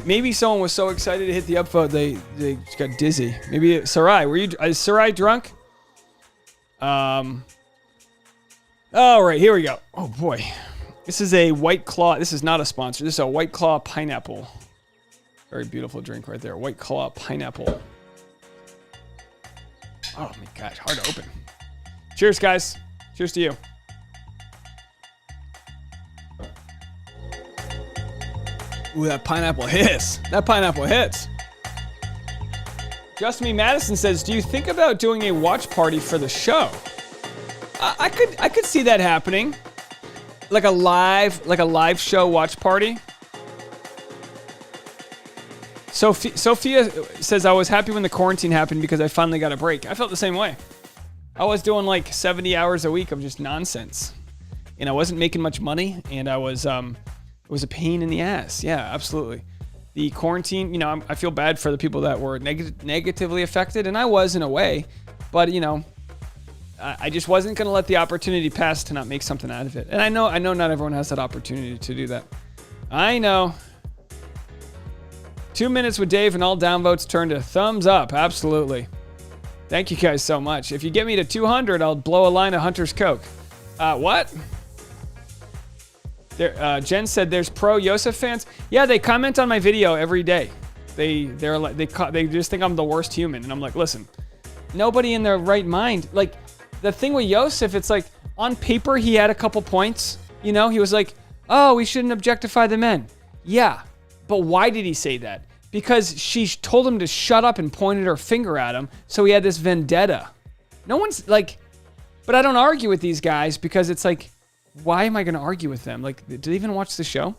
[SPEAKER 1] Maybe someone was so excited to hit the upvote they got dizzy. Maybe Sarai. Is Sarai drunk? All right, here we go. Oh boy, this is a White Claw. This is not a sponsor. This is a White Claw pineapple. Very beautiful drink right there. White Claw pineapple. Oh my gosh, hard to open. Cheers, guys. Cheers to you. Ooh, that pineapple hits. Just Me Madison says, do you think about doing a watch party for the show? I could see that happening. Like a live show watch party. Sophia says, I was happy when the quarantine happened because I finally got a break. I felt the same way. I was doing like 70 hours a week of just nonsense. And I wasn't making much money, and it was a pain in the ass. Yeah, absolutely. The quarantine, I feel bad for the people that were negatively affected, and I was in a way. But, I just wasn't going to let the opportunity pass to not make something out of it. And I know not everyone has that opportunity to do that. I know. 2 minutes with Dave and all downvotes turn to thumbs up. Absolutely. Thank you guys so much. If you get me to 200, I'll blow a line of Hunter's Coke. What? Jen said there's pro Yosef fans. Yeah, they comment on my video every day. They just think I'm the worst human. And I'm like, listen, nobody in their right mind. Like, the thing with Yosef, it's like, on paper, he had a couple points. He was like, oh, we shouldn't objectify the men. Yeah. But why did he say that? Because she told him to shut up and pointed her finger at him, so he had this vendetta. No one's like, but I don't argue with these guys because it's like, why am I going to argue with them? Like, do they even watch the show?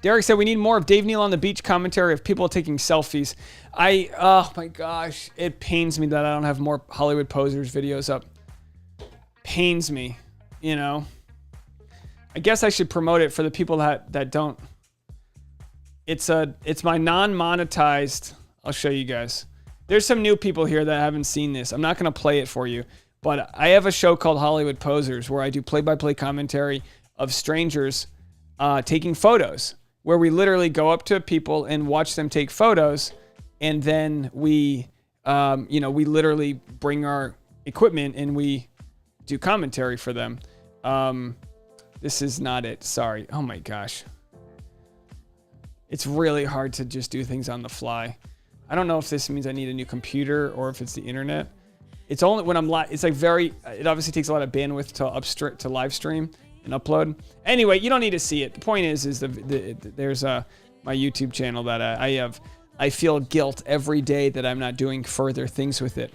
[SPEAKER 1] Derek said we need more of Dave Neal on the beach commentary of people taking selfies. Oh my gosh, it pains me that I don't have more Hollywood Posers videos up. Pains me, I guess I should promote it for the people that don't. It's my non-monetized. I'll show you guys. there's some new people here that haven't seen this. I'm not going to play it for you, but I have a show called Hollywood Posers where I do play-by-play commentary of strangers taking photos, where we literally go up to people and watch them take photos, and then we literally bring our equipment and we do commentary for them. This is not it. Sorry. Oh my gosh. It's really hard to just do things on the fly. I don't know if this means I need a new computer or if it's the internet. It's only when I'm live. It's like it obviously takes a lot of bandwidth to live stream and upload. Anyway, you don't need to see it. The point is there's my YouTube channel that I have. I feel guilt every day that I'm not doing further things with it.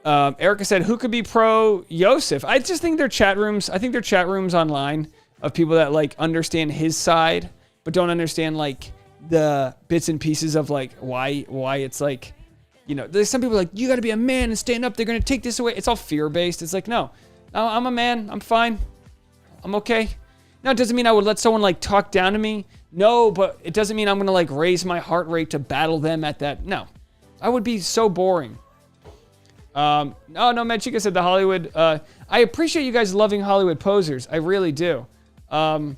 [SPEAKER 1] Erica said, who could be pro Yosef? I just think they're chat rooms. I think they're chat rooms online of people that like understand his side, but don't understand like the bits and pieces of like why it's like, there's some people like, you got to be a man and stand up. They're going to take this away. It's all fear-based. It's like, no, I'm a man. I'm fine. I'm okay. Now, it doesn't mean I would let someone like talk down to me. No, but it doesn't mean I'm going to like raise my heart rate to battle them at that. No, I would be so boring. No, Matt Chica said the Hollywood. I appreciate you guys loving Hollywood Posers. I really do. Sarai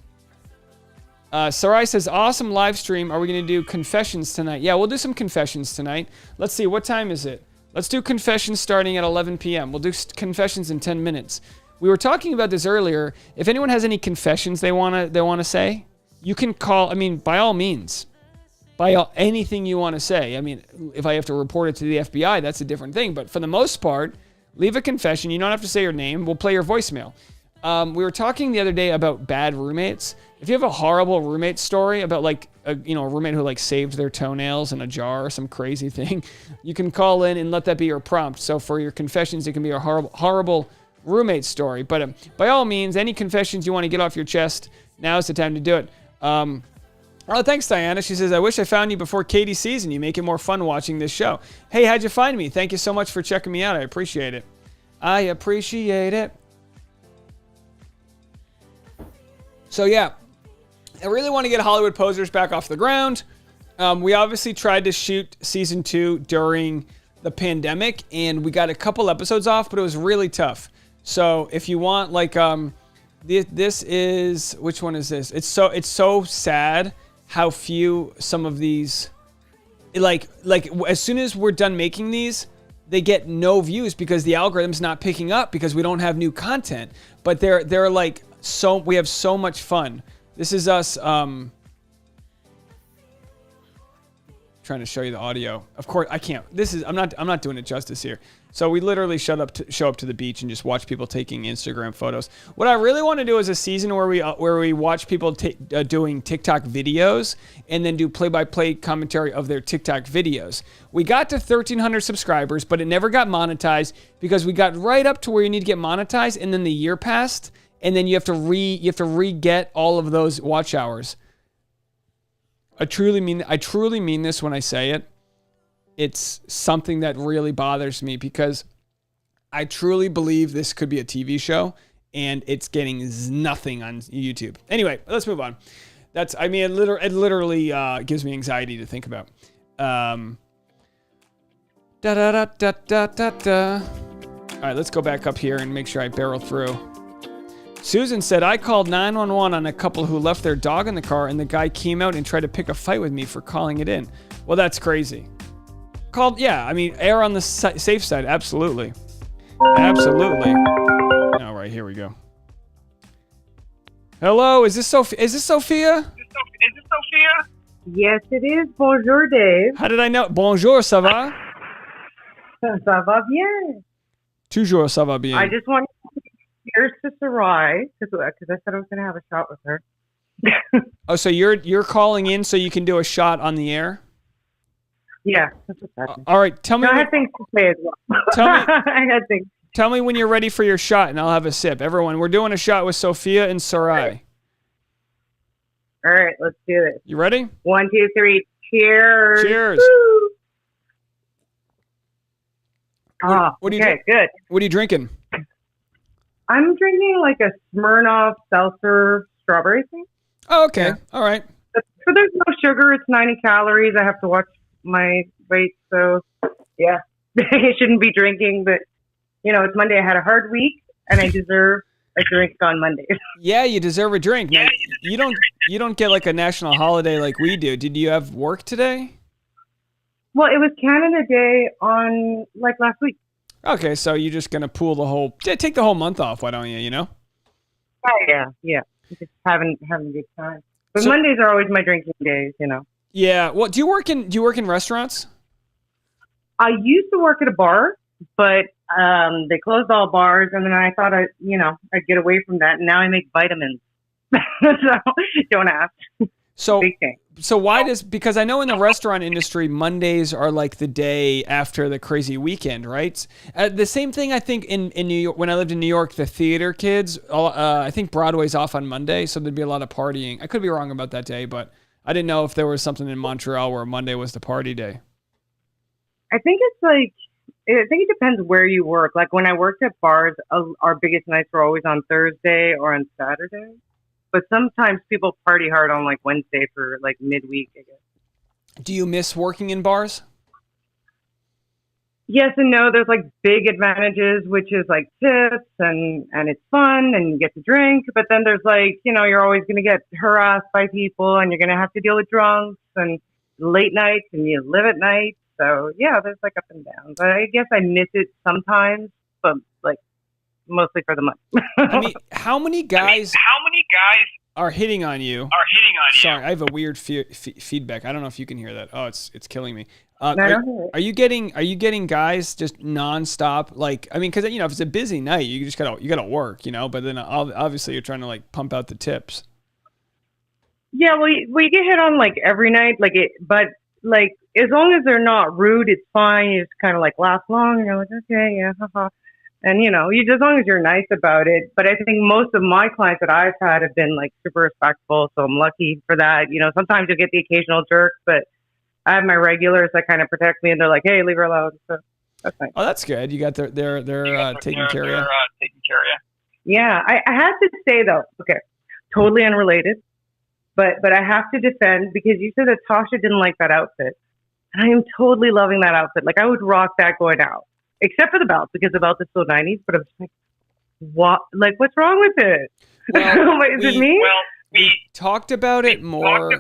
[SPEAKER 1] says, awesome live stream. Are we going to do confessions tonight? Yeah, we'll do some confessions tonight. Let's see, what time is it? Let's do confessions starting at 11 p.m. We'll do confessions in 10 minutes. We were talking about this earlier. If anyone has any confessions they want to say, you can call. I mean, by all means, anything you want to say. I mean, if I have to report it to the FBI, that's a different thing. But for the most part, leave a confession. You don't have to say your name. We'll play your voicemail. We were talking the other day about bad roommates. If you have a horrible roommate story about like a roommate who like saved their toenails in a jar or some crazy thing, you can call in and let that be your prompt. So for your confessions, it can be a horrible roommate story. But by all means, any confessions you want to get off your chest, now's the time to do it. Oh, thanks, Diana. She says, I wish I found you before Katie season. You make it more fun watching this show. Hey, how'd you find me? Thank you so much for checking me out. I appreciate it. I appreciate it. So yeah, I really want to get Hollywood Posers back off the ground. We obviously tried to shoot season 2 during the pandemic, and we got a couple episodes off, but it was really tough. So if you want, like, this is, which one is this? It's so sad how few some of these, like as soon as we're done making these, they get no views because the algorithm's not picking up because we don't have new content. But they're like, we have so much fun. This is us trying to show you the audio. Of course, I can't. I'm not doing it justice here. So we literally show up to the beach and just watch people taking Instagram photos. What I really want to do is a season where we watch people doing TikTok videos and then do play-by-play commentary of their TikTok videos. We got to 1,300 subscribers, but it never got monetized because we got right up to where you need to get monetized, and then the year passed, and then you have to re-get all of those watch hours. I truly mean this when I say it. It's something that really bothers me because I truly believe this could be a TV show and it's getting nothing on YouTube. Anyway, let's move on. It literally gives me anxiety to think about. All right, let's go back up here and make sure I barrel through. Susan said, I called 911 on a couple who left their dog in the car and the guy came out and tried to pick a fight with me for calling it in. Well, that's crazy. Err on the safe side. Absolutely. Absolutely. All right, here we go. Hello, is this Sophia? Is this Sophia?
[SPEAKER 10] Yes, it is. Bonjour, Dave.
[SPEAKER 1] How did I know? Bonjour, ça va?
[SPEAKER 10] Ça va bien.
[SPEAKER 1] Toujours ça va bien.
[SPEAKER 10] I just wanted to here's to Sarai, because I said I was going to have a shot with her.
[SPEAKER 1] Oh, so you're calling in so you can do a shot on the air?
[SPEAKER 10] Yeah. That's what's happening.
[SPEAKER 1] All right, tell me.
[SPEAKER 10] I had things to say as well.
[SPEAKER 1] Tell me when you're ready for your shot, and I'll have a sip. Everyone, we're doing a shot with Sophia and Sarai.
[SPEAKER 10] All right, let's do this.
[SPEAKER 1] You ready?
[SPEAKER 10] 1, 2, 3. Cheers.
[SPEAKER 1] Cheers.
[SPEAKER 10] Woo.
[SPEAKER 1] What are you
[SPEAKER 10] good.
[SPEAKER 1] What are you drinking?
[SPEAKER 10] I'm drinking like a Smirnoff seltzer strawberry thing.
[SPEAKER 1] Oh, okay.
[SPEAKER 10] Yeah.
[SPEAKER 1] All right.
[SPEAKER 10] So there's no sugar. It's 90 calories. I have to watch my weight, so Yeah. I shouldn't be drinking, but, it's Monday. I had a hard week, and I deserve a drink on Monday.
[SPEAKER 1] Yeah, you deserve a drink. Now, you don't get like a national holiday like we do. Did you have work today?
[SPEAKER 10] Well, it was Canada Day on, last week.
[SPEAKER 1] Okay, so you're just going to take the whole month off, why don't you,
[SPEAKER 10] Yeah. Just having a good time. But Mondays are always my drinking days,
[SPEAKER 1] Yeah. Well, do you work in restaurants?
[SPEAKER 10] I used to work at a bar, but they closed all bars, and then I thought I'd get away from that, and now I make vitamins. So don't ask.
[SPEAKER 1] So because I know in the restaurant industry, Mondays are like the day after the crazy weekend, right? The same thing, I think, in New York. When I lived in New York, the theater kids, I think Broadway's off on Monday, so there'd be a lot of partying. I could be wrong about that day, but I didn't know if there was something in Montreal where Monday was the party day.
[SPEAKER 10] I think it depends where you work. Like when I worked at bars, our biggest nights were always on Thursday or on Saturday. But sometimes people party hard on Wednesday for midweek, I guess.
[SPEAKER 1] Do you miss working in bars?
[SPEAKER 10] Yes and no. There's big advantages, which is tips and it's fun and you get to drink. But then there's you're always going to get harassed by people and you're going to have to deal with drunks and late nights and you live at night. So yeah, there's up and down. But I guess I miss it sometimes, but mostly for the money.
[SPEAKER 1] I mean, how many guys are hitting on you? Sorry, I have a weird feedback. I don't know if you can hear that. Oh, it's killing me. Are you getting guys just nonstop? Because if it's a busy night, you just gotta work, But then obviously you're trying to pump out the tips.
[SPEAKER 10] Yeah, well, we get hit on every night, but as long as they're not rude, it's fine. You just kind of laugh along, okay, yeah, haha. And, as long as you're nice about it. But I think most of my clients that I've had have been super respectful. So I'm lucky for that. Sometimes you'll get the occasional jerk, but I have my regulars that kind of protect me and they're like, hey, leave her alone. So that's nice.
[SPEAKER 1] Oh, that's good. You got they're taking care of you.
[SPEAKER 10] Yeah. I have to say though, okay, totally unrelated, but I have to defend because you said that Tasha didn't like that outfit. And I am totally loving that outfit. I would rock that going out. Except for the belt, because the belt is so 90s, but I'm just what? What's wrong with it?
[SPEAKER 1] Well,
[SPEAKER 10] is it me?
[SPEAKER 1] Well, we talked about it more.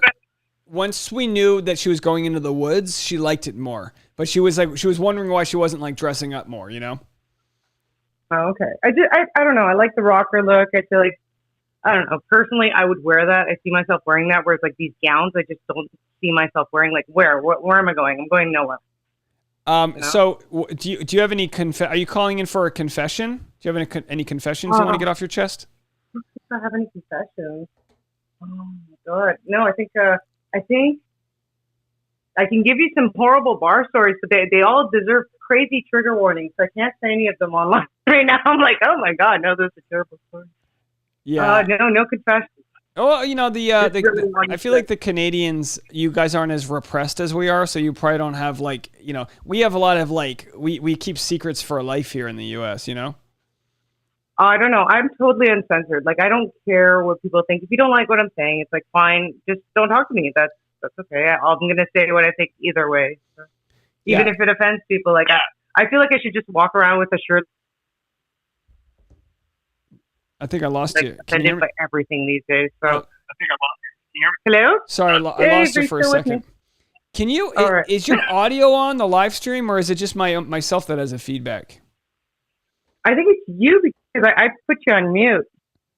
[SPEAKER 1] Once we knew that she was going into the woods, she liked it more. But she was wondering why she wasn't dressing up more,
[SPEAKER 10] Oh, okay. I don't know. I like the rocker look. I feel I don't know. Personally, I would wear that. I see myself wearing that, whereas these gowns, I just don't see myself wearing. Where am I going? I'm going nowhere.
[SPEAKER 1] So do you have any are you calling in for a confession? Do you have any confessions you want to get off your chest?
[SPEAKER 10] I don't have any confessions. Oh my God. No, I think I can give you some horrible bar stories, but they all deserve crazy trigger warnings. So I can't say any of them online right now. I'm oh my God, no, those are terrible stories.
[SPEAKER 1] Yeah.
[SPEAKER 10] No confessions.
[SPEAKER 1] Oh, I feel like the Canadians, you guys aren't as repressed as we are, so you probably don't have we have a lot of we keep secrets for life here in the U.S.
[SPEAKER 10] I don't know. I'm totally uncensored. I don't care what people think. If you don't like what I'm saying, it's fine. Just don't talk to me. That's okay. I'm gonna say what I think either way, so, even if it offends people. I feel like I should just walk around with a shirt.
[SPEAKER 1] I think I lost you.
[SPEAKER 10] Can you hear me? Everything these days. So I think I lost you. Can you hear me? Hello?
[SPEAKER 1] Sorry, I lost you for a second. Can you? Is your audio on the live stream, or is it just myself that has a feedback?
[SPEAKER 10] I think it's you because I put you on mute.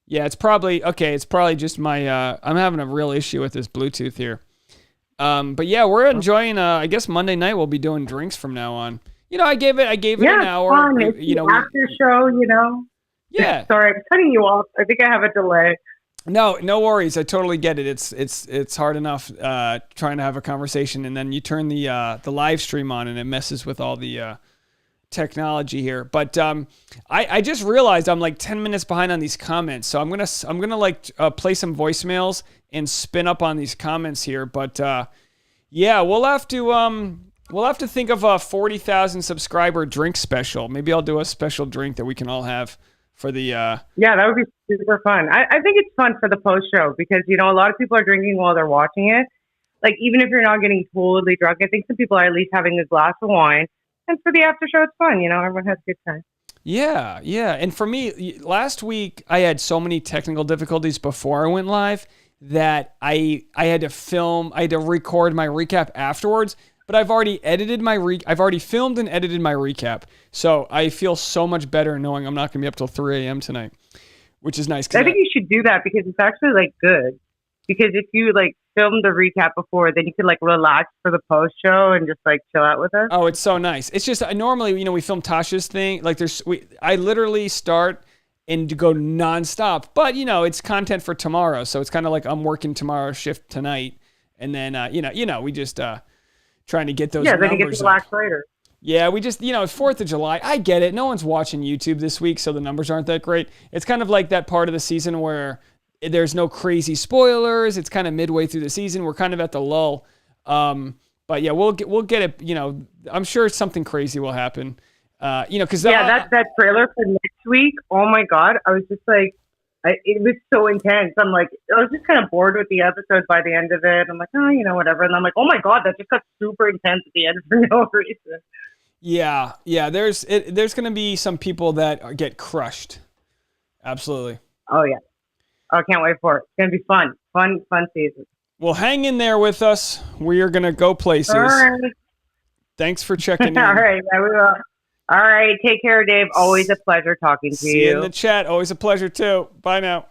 [SPEAKER 1] Yeah, it's probably okay. It's probably just my. I'm having a real issue with this Bluetooth here. But yeah, we're enjoying. I guess Monday night we'll be doing drinks from now on. I gave it an hour.
[SPEAKER 10] Fun. After show.
[SPEAKER 1] Yeah.
[SPEAKER 10] Sorry, I'm cutting you off. I think I have a delay.
[SPEAKER 1] No worries. I totally get it. It's hard enough trying to have a conversation, and then you turn the live stream on, and it messes with all the technology here. But I just realized I'm 10 minutes behind on these comments, so I'm gonna play some voicemails and spin up on these comments here. But yeah, we'll have to think of a 40,000 subscriber drink special. Maybe I'll do a special drink that we can all have. For the
[SPEAKER 10] yeah, that would be super fun. I think it's fun for the post show because a lot of people are drinking while they're watching it. Even if you're not getting totally drunk, I think some people are at least having a glass of wine. And for the after show, it's fun. You know, everyone has a good time.
[SPEAKER 1] Yeah. And for me, last week, I had so many technical difficulties before I went live that I had to record my recap afterwards. But I've already I've already filmed and edited my recap. So I feel so much better knowing I'm not going to be up till 3 a.m. tonight, which is nice.
[SPEAKER 10] I think you should do that because it's actually like good. Because if you like film the recap before, then you could like relax for the post show and just like chill out with us.
[SPEAKER 1] Oh, it's so nice. It's just normally, we film Tasha's thing. Like I literally start and go nonstop, but it's content for tomorrow. So it's kind of like I'm working tomorrow's shift tonight. And then, we just trying to get those numbers.
[SPEAKER 10] Yeah, then you get to relax later.
[SPEAKER 1] Yeah, we just, it's 4th of July. I get it. No one's watching YouTube this week, so the numbers aren't that great. It's kind of like that part of the season where there's no crazy spoilers. It's kind of midway through the season. We're kind of at the lull. But yeah, we'll get it. I'm sure something crazy will happen. Because
[SPEAKER 10] that trailer for next week. Oh my God, I was just like, it was so intense. I'm like, I was just kind of bored with the episode by the end of it. I'm like, whatever. And I'm like, oh my God, that just got super intense at the end for no reason.
[SPEAKER 1] Yeah. There's going to be some people that get crushed. Absolutely.
[SPEAKER 10] Oh yeah. I can't wait for it. It's going to be fun. Fun season.
[SPEAKER 1] Well, hang in there with us. We are going to go places.
[SPEAKER 10] All right.
[SPEAKER 1] Thanks for checking in.
[SPEAKER 10] All right. Yeah, we will. All right. Take care, Dave. Always a pleasure talking to you.
[SPEAKER 1] See you in the chat. Always a pleasure, too. Bye now.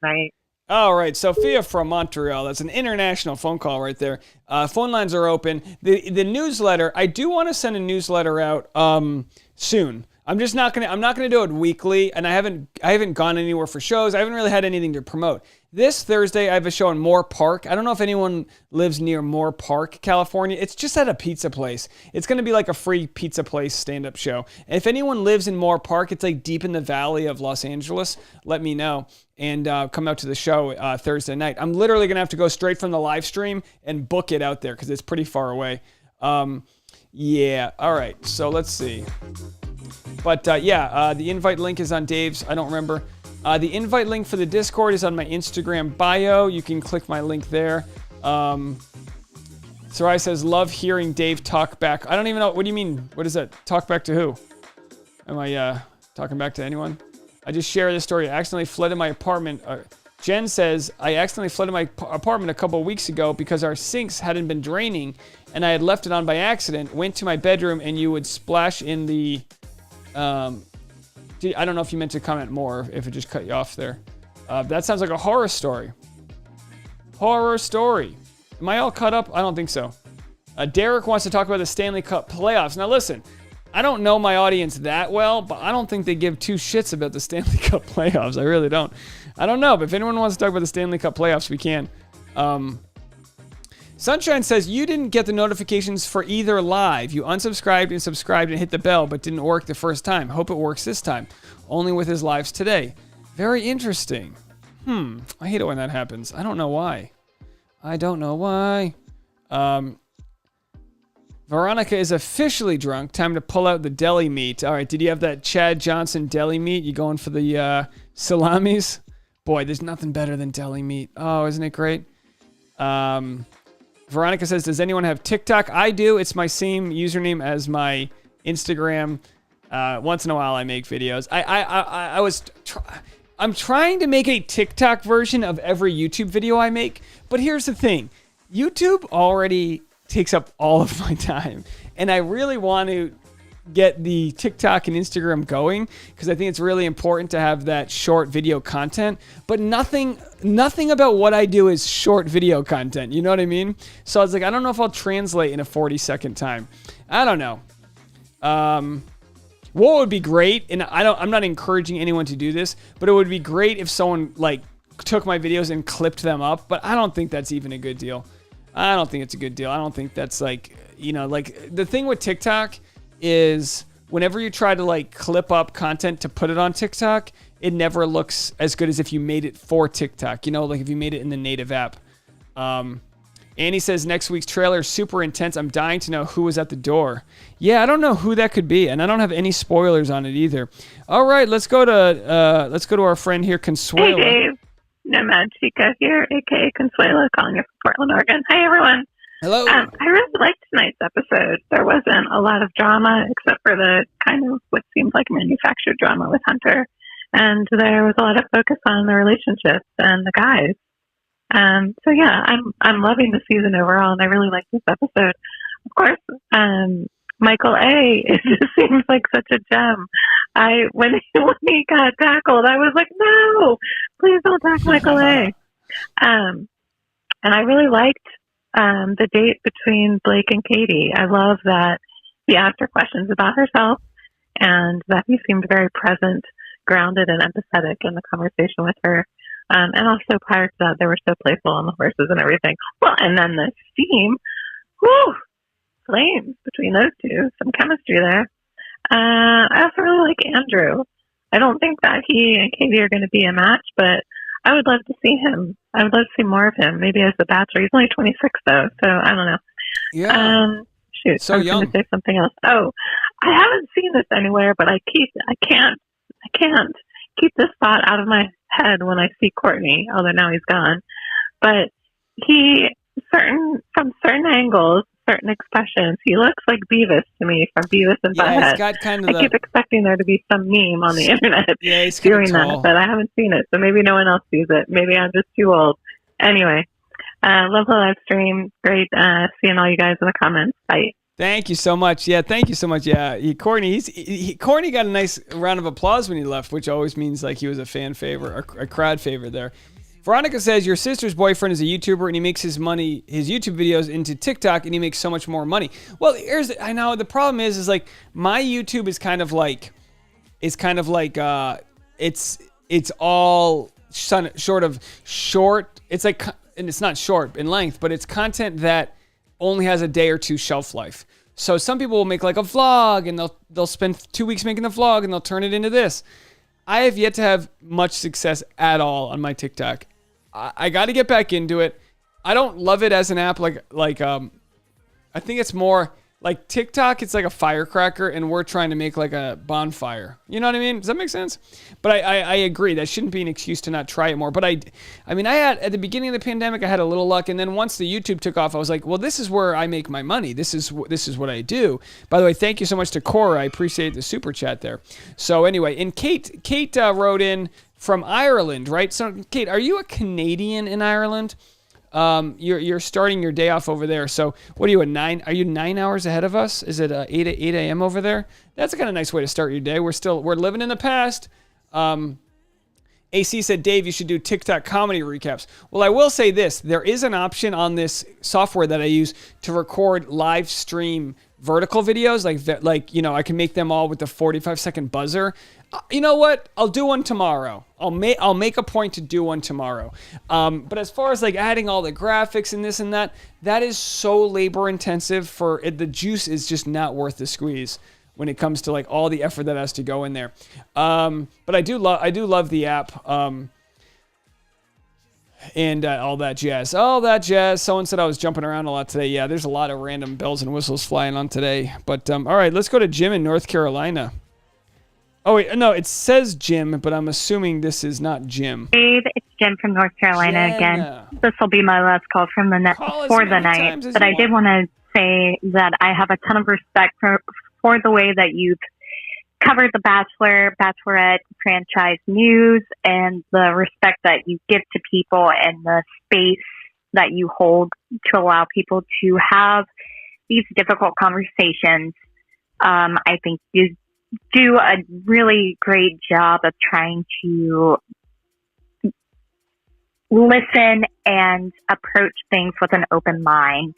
[SPEAKER 10] Bye.
[SPEAKER 1] All right. Sophia from Montreal. That's an international phone call right there. Phone lines are open. The newsletter, I do want to send a newsletter out soon. I'm not gonna do it weekly, and I haven't gone anywhere for shows. I haven't really had anything to promote. This Thursday, I have a show in Moore Park. I don't know if anyone lives near Moore Park, California. It's just at a pizza place. It's gonna be like a free pizza place stand-up show. And if anyone lives in Moore Park, it's like deep in the valley of Los Angeles. Let me know and come out to the show Thursday night. I'm literally gonna have to go straight from the live stream and book it out there because it's pretty far away. Yeah. All right. So let's see. But the invite link is on Dave's. I don't remember. The invite link for the Discord is on my Instagram bio. You can click my link there. Sarai says, love hearing Dave talk back. I don't even know. What do you mean? What is that? Talk back to who? Am I talking back to anyone? I just shared this story. I accidentally flooded my apartment. Jen says, I accidentally flooded my apartment a couple of weeks ago because our sinks hadn't been draining and I had left it on by accident. Went to my bedroom and you would splash in the... I don't know if you meant to comment more, if it just cut you off there. That sounds like a horror story. Horror story. Am I all cut up? I don't think so. Derek wants to talk about the Stanley Cup playoffs. Now listen, I don't know my audience that well, but I don't think they give two shits about the Stanley Cup playoffs. I really don't. I don't know, but if anyone wants to talk about the Stanley Cup playoffs, we can. Sunshine says, you didn't get the notifications for either live. You unsubscribed and subscribed and hit the bell, but didn't work the first time. Hope it works this time. Only with his lives today. Very interesting. I hate it when that happens. I don't know why. Veronica is officially drunk. Time to pull out the deli meat. All right, did you have that Chad Johnson deli meat? You going for the salamis? Boy, there's nothing better than deli meat. Oh, isn't it great? Veronica says, does anyone have TikTok? I do. It's my same username as my Instagram. Once in a while, I make videos. I'm trying to make a TikTok version of every YouTube video I make. But here's the thing. YouTube already takes up all of my time. And I really want to get the TikTok and Instagram going because I think it's really important to have that short video content, but nothing about what I do is short video content. You know what I mean? So I was like, I don't know if I'll translate in a 40-second time. I don't know. What would be great, and I'm not encouraging anyone to do this, but it would be great if someone like took my videos and clipped them up, but I don't think that's even a good deal. I don't think it's a good deal. I don't think that's like, like the thing with TikTok is whenever you try to like clip up content to put it on TikTok, it never looks as good as if you made it for TikTok, like if you made it in the native app. Annie says next week's trailer is super intense. I'm dying to know who was at the door. Yeah, I don't know who that could be, and I don't have any spoilers on it either. All right, let's go to our friend here, Consuelo.
[SPEAKER 11] Hey Dave, Nomad Chica here, aka Consuelo, calling you from Portland, Oregon. Hi everyone.
[SPEAKER 1] Hello.
[SPEAKER 11] I really liked tonight's episode. There wasn't a lot of drama except for the kind of what seemed like manufactured drama with Hunter. And there was a lot of focus on the relationships and the guys. So yeah, I'm loving the season overall, and I really like this episode. Of course, Michael A. It just seems like such a gem. When he got tackled, I was like, no, please don't tackle Michael A. And I really liked the date between Blake and Katie. I love that he asked her questions about herself, and that he seemed very present, grounded, and empathetic in the conversation with her. And also prior to that, they were so playful on the horses and everything. Well, and then the steam, whew, flames between those two, some chemistry there. I also really like Andrew. I don't think that he and Katie are going to be a match, but I would love to see him. I would love to see more of him, maybe as the Bachelor. He's only 26 though, so I don't know.
[SPEAKER 1] Yeah.
[SPEAKER 11] Shoot,
[SPEAKER 1] so
[SPEAKER 11] I was
[SPEAKER 1] young.
[SPEAKER 11] going to say something else. Oh, I haven't seen this anywhere, but I can't keep this thought out of my head when I see Courtney, although now he's gone. But from certain angles, certain expressions, he looks like Beavis to me from Beavis and
[SPEAKER 1] Yeah,
[SPEAKER 11] Butthead.
[SPEAKER 1] he's got kind of
[SPEAKER 11] I keep expecting there to be some meme on the internet
[SPEAKER 1] he's
[SPEAKER 11] doing
[SPEAKER 1] tall.
[SPEAKER 11] that, but I haven't seen it, so maybe no one else sees it. Maybe I'm just too old. Anyway, love the live stream. Great seeing all you guys in the comments. Bye.
[SPEAKER 1] Thank you so much. Yeah, thank you so much. Yeah, Courtney, Courtney got a nice round of applause when he left, which always means like he was a fan favorite, a crowd favorite there. Veronica says, your sister's boyfriend is a YouTuber and he makes his YouTube videos into TikTok and he makes so much more money. Well, I know the problem is like my YouTube is kind of like it's all sort of short. It's like, and it's not short in length, but it's content that only has a day or two shelf life. So some people will make like a vlog and they'll spend 2 weeks making the vlog and they'll turn it into this. I have yet to have much success at all on my TikTok. I got to get back into it. I don't love it as an app. I think it's more like TikTok. It's like a firecracker, and we're trying to make like a bonfire. You know what I mean? Does that make sense? But I agree that shouldn't be an excuse to not try it more. But I had at the beginning of the pandemic, I had a little luck, and then once the YouTube took off, I was like, well, this is where I make my money. This is what I do. By the way, thank you so much to Cora. I appreciate the super chat there. So anyway, and Kate wrote in from Ireland, right? So Kate, are you a Canadian in Ireland? You're starting your day off over there. So what are you, are you 9 hours ahead of us? Is it 8 a.m. over there? That's a kind of nice way to start your day. We're living in the past. AC said, Dave, you should do TikTok comedy recaps. Well, I will say this. There is an option on this software that I use to record live stream vertical videos. I can make them all with the 45-second buzzer. You know what? I'll do one tomorrow. I'll make a point to do one tomorrow. But as far as like adding all the graphics and this and that is so labor intensive. The juice is just not worth the squeeze when it comes to like all the effort that has to go in there. But I do love the app. And all that jazz. Someone said I was jumping around a lot today. Yeah, there's a lot of random bells and whistles flying on today. But all right, let's go to Jim in North Carolina. Oh, wait, no, it says Jim, but I'm assuming this is not Jim.
[SPEAKER 6] Dave, it's Jim from North Carolina again. This will be my last call from the night. But I did want to say that I have a ton of respect for the way that you've covered the Bachelor, Bachelorette franchise news and the respect that you give to people and the space that you hold to allow people to have these difficult conversations. I think you do a really great job of trying to listen and approach things with an open mind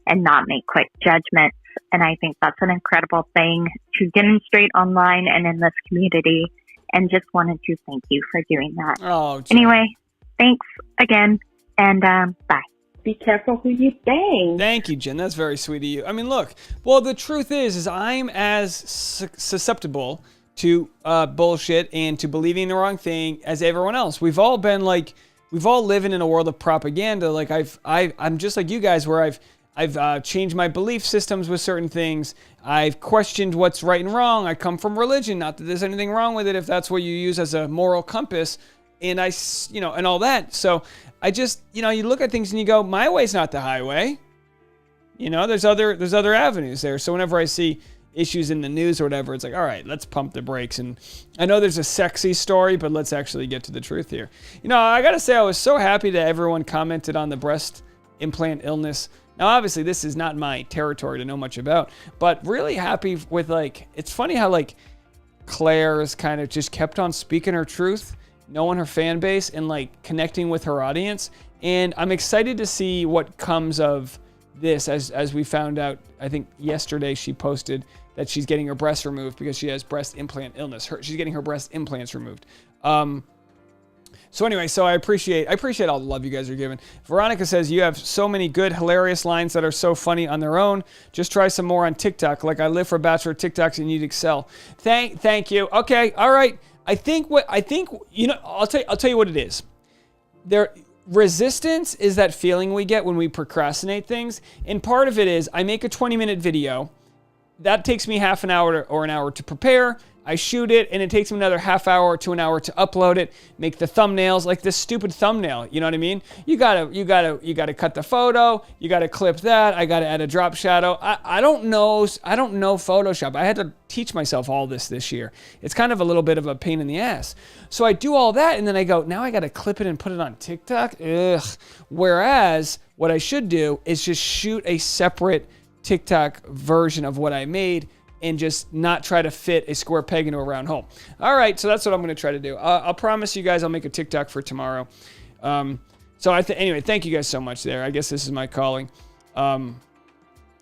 [SPEAKER 6] and not make quick judgments. And I think that's an incredible thing to demonstrate online and in this community. And just wanted to thank you for doing that.
[SPEAKER 1] Oh,
[SPEAKER 6] anyway, thanks again. And bye.
[SPEAKER 8] Be careful who you bang.
[SPEAKER 1] Thank you, Jen. That's very sweet of you. I mean, look, well, the truth is I'm as susceptible to bullshit and to believing the wrong thing as everyone else. We've all living in a world of propaganda. Like I'm just like you guys, where I've changed my belief systems with certain things. I've questioned what's right and wrong. I come from religion. Not that there's anything wrong with it if that's what you use as a moral compass. And and all that. So I just, you look at things and you go, my way's not the highway. You know, there's other avenues there. So whenever I see issues in the news or whatever, it's like, all right, let's pump the brakes. And I know there's a sexy story, but let's actually get to the truth here. You know, I gotta say, I was so happy that everyone commented on the breast implant illness. Now, obviously, this is not my territory to know much about, but really happy with, like, it's funny how, like, Claire's kind of just kept on speaking her truth, knowing her fan base, and, like, connecting with her audience. And I'm excited to see what comes of this, as we found out, I think yesterday she posted that she's getting her breast removed because she has breast implant illness. She's getting her breast implants removed. So anyway, so I appreciate all the love you guys are giving. Veronica says, you have so many good, hilarious lines that are so funny on their own. Just try some more on TikTok. Like, I live for Bachelor TikToks and you'd excel. Thank you. Okay, all right. I think you know, I'll tell you what it is. Resistance is that feeling we get when we procrastinate things. And part of it is I make a 20-minute video. That takes me half an hour or an hour to prepare. I shoot it, and it takes me another half hour to an hour to upload it, make the thumbnails, like this stupid thumbnail. You know what I mean? You gotta cut the photo. You gotta clip that. I gotta add a drop shadow. I don't know Photoshop. I had to teach myself all this year. It's kind of a little bit of a pain in the ass. So I do all that, and then I go, now I gotta clip it and put it on TikTok. Ugh. Whereas what I should do is just shoot a separate TikTok version of what I made, and just not try to fit a square peg into a round hole. All right, so that's what I'm going to try to do. I'll promise you guys I'll make a TikTok for tomorrow. Anyway, thank you guys so much there. I guess this is my calling.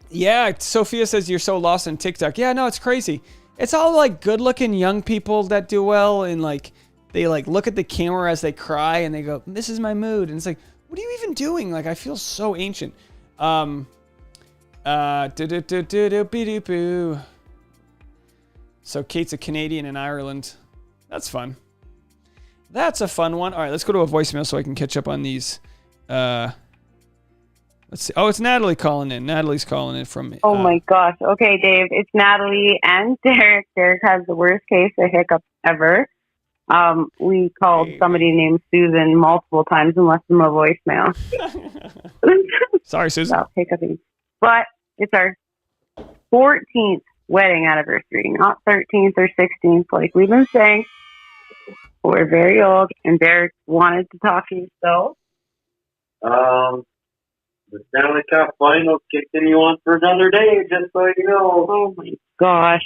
[SPEAKER 1] Yeah, Sophia says you're so lost in TikTok. Yeah, no, it's crazy. It's all like good-looking young people that do well, and like they like look at the camera as they cry, and they go, "This is my mood," and it's like, what are you even doing? Like, I feel so ancient. So Kate's a Canadian in Ireland. That's fun. That's a fun one. All right, let's go to a voicemail so I can catch up on these. Let's see. Oh, it's Natalie calling in. Natalie's calling in from...
[SPEAKER 5] Oh, my gosh. Okay, Dave, it's Natalie and Derek. Derek has the worst case of hiccups ever. We called somebody named Susan multiple times and left them a voicemail.
[SPEAKER 1] Sorry, Susan.
[SPEAKER 5] About hiccuping. But it's our 14th wedding anniversary, not 13th or 16th, like we've been saying. We're very old, and Derek wanted to talk to you, so.
[SPEAKER 12] The Stanley Cup Finals continue on for another day, just so you know.
[SPEAKER 5] Oh my gosh.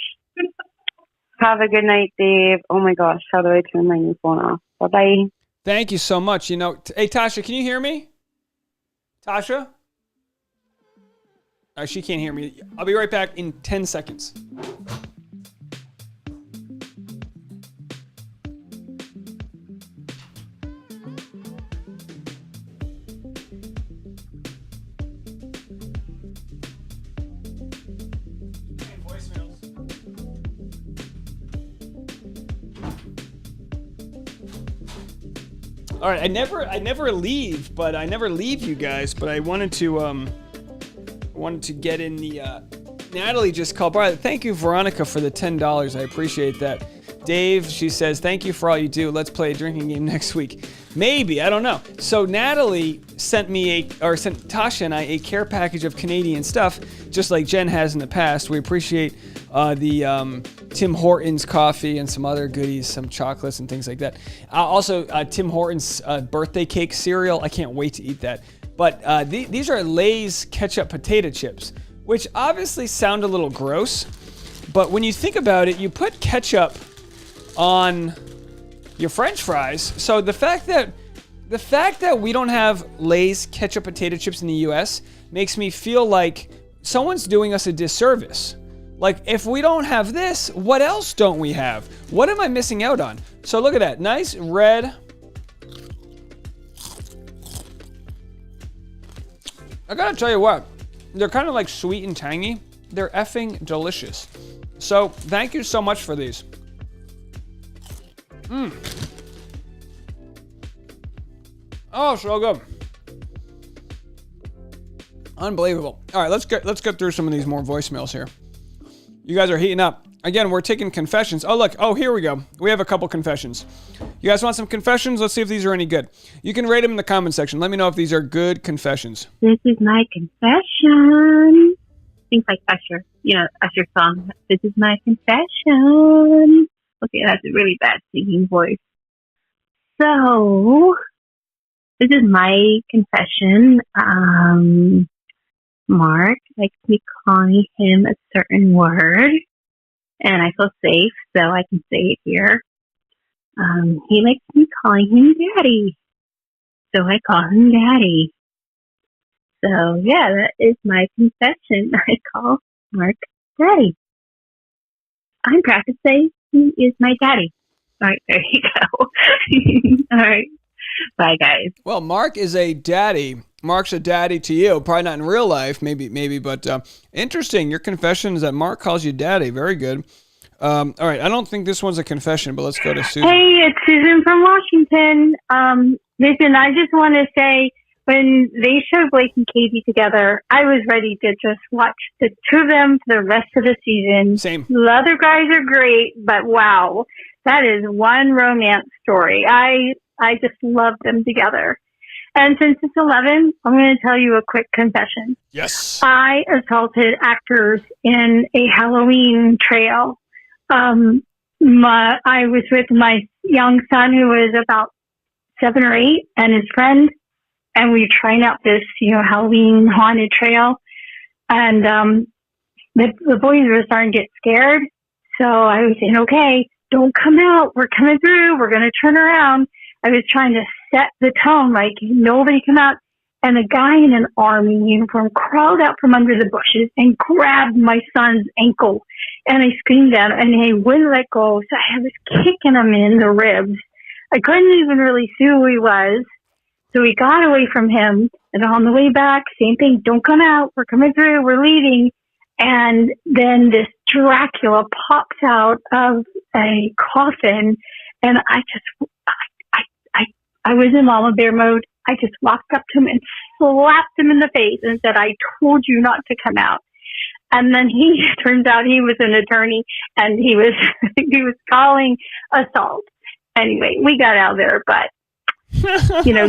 [SPEAKER 5] Have a good night, Dave. Oh my gosh, how do I turn my new phone off? Bye-bye.
[SPEAKER 1] Thank you so much. You know, hey, Tasha, can you hear me? Tasha? She can't hear me. I'll be right back in 10 seconds. All right, I never leave, but I never leave you guys. But I wanted to get in the. Natalie just called. By the way, thank you, Veronica, for the $10. I appreciate that. Dave, she says, thank you for all you do. Let's play a drinking game next week. Maybe, I don't know. So Natalie sent Tasha and I a care package of Canadian stuff, just like Jen has in the past. We appreciate the Tim Hortons coffee and some other goodies, some chocolates and things like that. Also, Tim Hortons birthday cake cereal. I can't wait to eat that. But these are Lay's ketchup potato chips, which obviously sound a little gross. But when you think about it, you put ketchup on your French fries. So the fact that we don't have Lay's ketchup potato chips in the US makes me feel like someone's doing us a disservice. Like, if we don't have this, what else don't we have? What am I missing out on? So look at that. Nice red. I gotta tell you what. They're kind of like sweet and tangy. They're effing delicious. So thank you so much for these. Oh, so good. Unbelievable. All right, let's get through some of these more voicemails here. You guys are heating up. Again, we're taking confessions. Oh, look. Oh, here we go. We have a couple confessions. You guys want some confessions? Let's see if these are any good. You can rate them in the comment section. Let me know if these are good confessions.
[SPEAKER 3] This is my confession. think like Usher, Usher's song, "This is my confession." Okay, that's a really bad singing voice. So, this is my confession. Mark likes me calling him a certain word, and I feel safe, so I can say it here. He likes me calling him Daddy, so I call him Daddy. So, yeah, that is my confession. I call Mark Daddy. I'm proud to say he is my daddy. All right, there you go. All right. Bye, guys.
[SPEAKER 1] Well, Mark is a daddy. Mark's a daddy to you. Probably not in real life, maybe, but interesting. Your confession is that Mark calls you daddy. Very good. All right, I don't think this one's a confession, but let's go to Susan.
[SPEAKER 13] Hey, it's Susan from Washington. Listen, I just want to say, when they showed Blake and Katie together, I was ready to just watch the two of them for the rest of the season.
[SPEAKER 1] Same.
[SPEAKER 13] The other guys are great, but wow, that is one romance story. I just love them together. And since it's 11, I'm going to tell you a quick confession.
[SPEAKER 1] Yes.
[SPEAKER 13] I assaulted actors in a Halloween trail. I was with my young son, who was about 7 or 8, and his friend, and we were trying out this, Halloween haunted trail. And the boys were starting to get scared. So I was saying, okay, don't come out. We're coming through. We're going to turn around. I was trying to set the tone, like nobody come out. And a guy in an army uniform crawled out from under the bushes and grabbed my son's ankle. And I screamed at him, and he wouldn't let go. So I was kicking him in the ribs. I couldn't even really see who he was. So we got away from him. And on the way back, same thing. Don't come out. We're coming through. We're leaving. And then this Dracula pops out of a coffin. And I was in mama bear mode. I just walked up to him and slapped him in the face and said, I told you not to come out. And then turns out he was an attorney, and he was calling assault. Anyway, we got out of there, but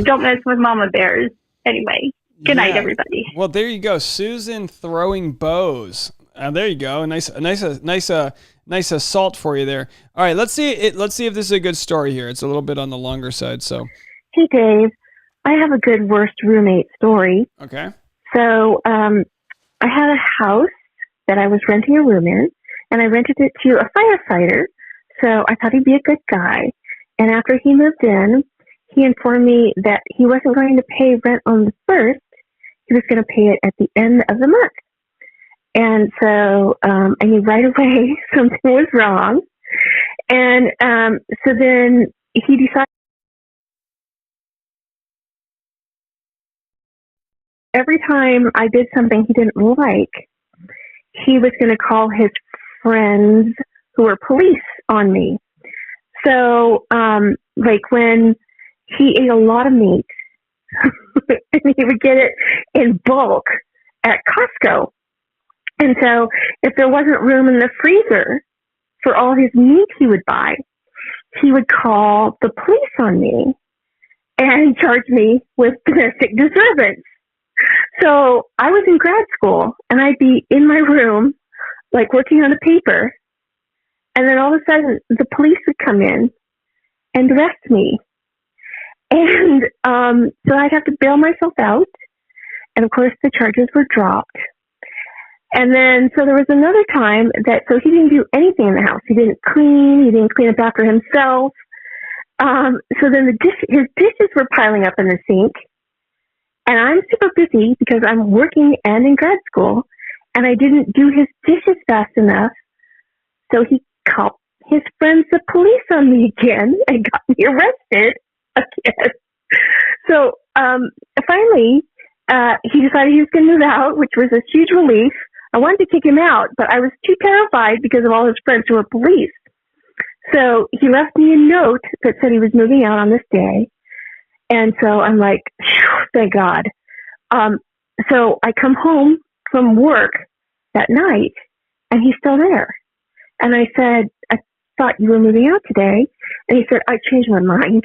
[SPEAKER 13] don't mess with mama bears. Anyway, good night, everybody.
[SPEAKER 1] Well, there you go. Susan throwing bows. There you go. A nice assault for you there. All right, let's see if this is a good story here. It's a little bit on the longer side, so.
[SPEAKER 14] Hey, Dave. I have a good worst roommate story.
[SPEAKER 1] Okay.
[SPEAKER 14] So, I had a house that I was renting a room in, and I rented it to a firefighter. So I thought he'd be a good guy. And after he moved in, he informed me that he wasn't going to pay rent on the 1st. He was going to pay it at the end of the month. And so I knew right away something was wrong. And so then he decided every time I did something he didn't like, he was going to call his friends who were police on me. So, like when he ate a lot of meat, and he would get it in bulk at Costco. And so if there wasn't room in the freezer for all his meat he would buy, he would call the police on me and charge me with domestic disturbance. So I was in grad school, and I'd be in my room, like working on a paper, and then all of a sudden the police would come in and arrest me. And so I'd have to bail myself out, and of course the charges were dropped. And then, so there was another time so he didn't do anything in the house. He didn't clean up after himself. So then his dishes were piling up in the sink. And I'm super busy because I'm working and in grad school, and I didn't do his dishes fast enough. So he called his friends, the police, on me again and got me arrested again. So finally, he decided he was going to move out, which was a huge relief. I wanted to kick him out, but I was too terrified because of all his friends who were police. So he left me a note that said he was moving out on this day. And so I'm like, thank God. So I come home from work that night, and he's still there. And I said, I thought you were moving out today. And he said, I changed my mind.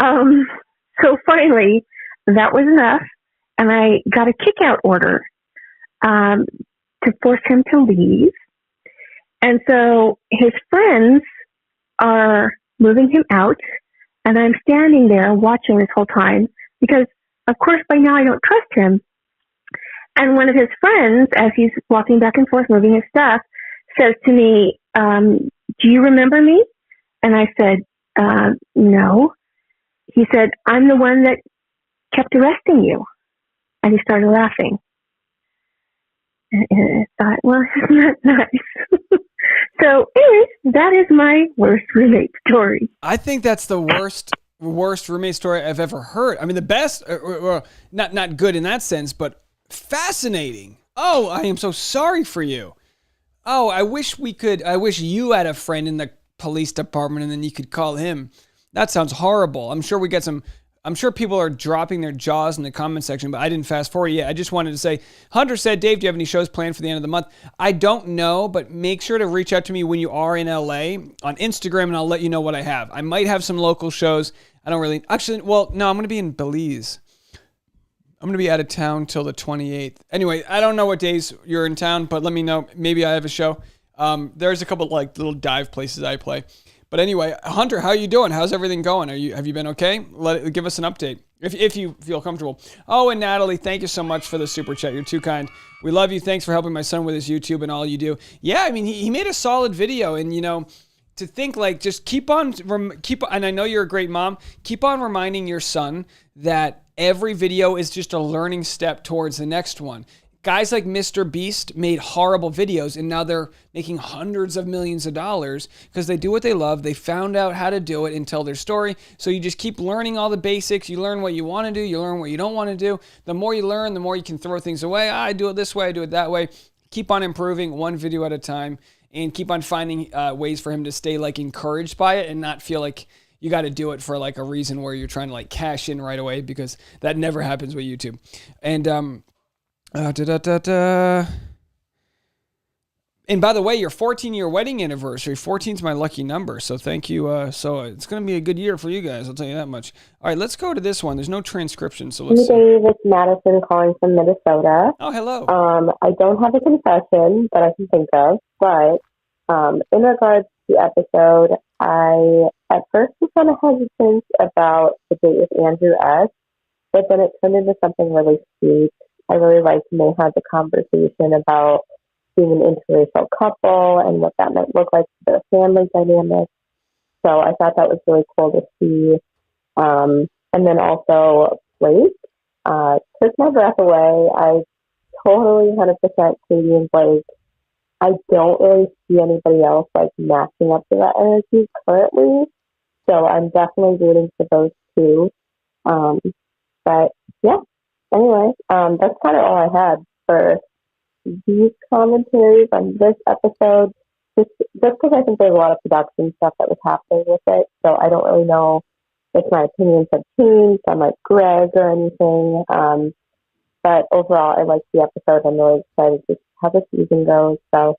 [SPEAKER 14] So finally, that was enough, and I got a kick-out order. to force him to leave. And so his friends are moving him out, and I'm standing there watching this whole time because, of course, by now I don't trust him. And one of his friends, as he's walking back and forth, moving his stuff, says to me, do you remember me? And I said, no. He said, I'm the one that kept arresting you. And he started laughing. And I thought, well, isn't that nice? So, anyways, that is my worst roommate story.
[SPEAKER 1] I think that's the worst roommate story I've ever heard. I mean, the best, not good in that sense, but fascinating. Oh, I am so sorry for you. Oh, I wish you had a friend in the police department and then you could call him. That sounds horrible. I'm sure people are dropping their jaws in the comment section, but I didn't fast forward yet. I just wanted to say, Hunter said, Dave, do you have any shows planned for the end of the month? I don't know, but make sure to reach out to me when you are in LA on Instagram and I'll let you know what I have. I might have some local shows. I'm going to be in Belize. I'm going to be out of town till the 28th. Anyway, I don't know what days you're in town, but let me know. Maybe I have a show. There's a couple like little dive places I play. But anyway, Hunter, how are you doing? How's everything going? Have you been okay? Give us an update if you feel comfortable. Oh, and Natalie, thank you so much for the super chat. You're too kind. We love you. Thanks for helping my son with his YouTube and all you do. Yeah, I mean, he made a solid video, and to think like just keep on. And I know you're a great mom. Keep on reminding your son that every video is just a learning step towards the next one. Guys like Mr. Beast made horrible videos, and now they're making hundreds of millions of dollars because they do what they love. They found out how to do it and tell their story. So you just keep learning all the basics. You learn what you want to do. You learn what you don't want to do. The more you learn, the more you can throw things away. I do it this way. I do it that way. Keep on improving one video at a time and keep on finding ways for him to stay like encouraged by it and not feel like you got to do it for like a reason where you're trying to like cash in right away, because that never happens with YouTube. And, and by the way, your 14-year wedding anniversary, 14 is my lucky number. So thank you. So it's going to be a good year for you guys. I'll tell you that much. All right, let's go to this one. There's no transcription. So let's see.
[SPEAKER 15] Dave, it's Madison calling from Minnesota.
[SPEAKER 1] Oh, hello.
[SPEAKER 15] I don't have a confession that I can think of, but in regards to the episode, I at first was kind of hesitant about the date with Andrew S., but then it turned into something really sweet. I really liked when they had the conversation about being an interracial couple and what that might look like for their family dynamic. So I thought that was really cool to see. And then also Blake took my breath away. I totally 100% Katie and Blake. I don't really see anybody else like matching up to that energy currently. So I'm definitely rooting for those two. But yeah, anyway, that's kind of all I had for these commentaries on this episode. Just because I think there's a lot of production stuff that was happening with it. So I don't really know if my opinions have changed on like Greg or anything. But overall, I liked the episode. I'm really excited to see how the season goes. So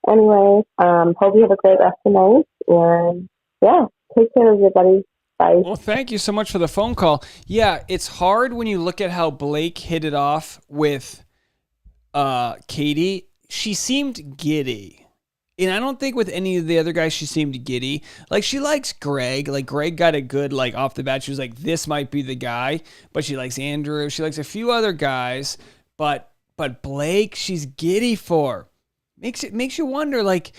[SPEAKER 15] anyway, hope you have a great rest of the night. And yeah, take care, everybody. Bye.
[SPEAKER 1] Well, thank you so much for the phone call. Yeah, it's hard when you look at how Blake hit it off with Katie. She seemed giddy. And I don't think with any of the other guys she seemed giddy. Like, she likes Greg. Like, Greg got a good, like, off the bat. She was like, this might be the guy. But she likes Andrew. She likes a few other guys. But Blake, she's giddy for. Makes you wonder, like,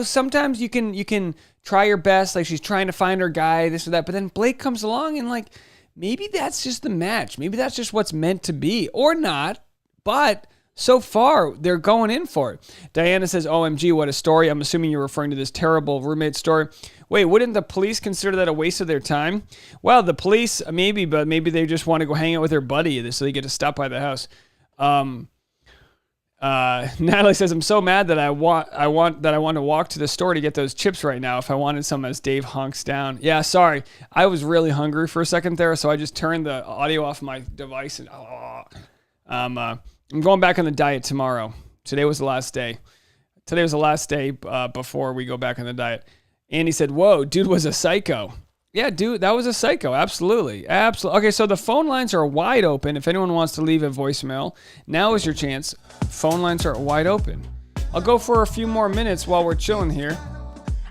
[SPEAKER 1] sometimes you can try your best. Like, she's trying to find her guy, this or that. But then Blake comes along and, like, maybe that's just the match. Maybe that's just what's meant to be. Or not. But so far, they're going in for it. Diana says, OMG, what a story. I'm assuming you're referring to this terrible roommate story. Wait, wouldn't the police consider that a waste of their time? Well, the police, maybe, but maybe they just want to go hang out with their buddy so they get to stop by the house. Natalie says, I'm so mad that I want to walk to the store to get those chips right now if I wanted some as Dave honks down. Yeah, sorry. I was really hungry for a second there, so I just turned the audio off my device and I'm going back on the diet tomorrow. Today was the last day. Before we go back on the diet. Andy said, whoa, dude was a psycho. Yeah, dude, that was a psycho. Absolutely. Absolutely. Okay, so the phone lines are wide open. If anyone wants to leave a voicemail, now is your chance. Phone lines are wide open. I'll go for a few more minutes while we're chilling here.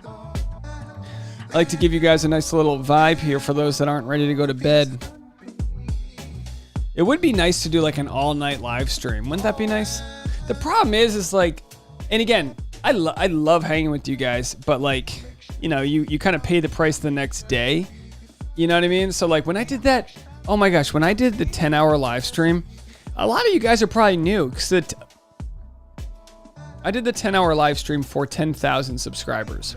[SPEAKER 1] I like to give you guys a nice little vibe here for those that aren't ready to go to bed. It would be nice to do like an all-night live stream. Wouldn't that be nice? The problem is like, and again, I love hanging with you guys, but like, you know, you kind of pay the price the next day. You know what I mean? So like when I did that, oh my gosh, when I did the 10-hour live stream, a lot of you guys are probably new because I did the 10-hour live stream for 10,000 subscribers.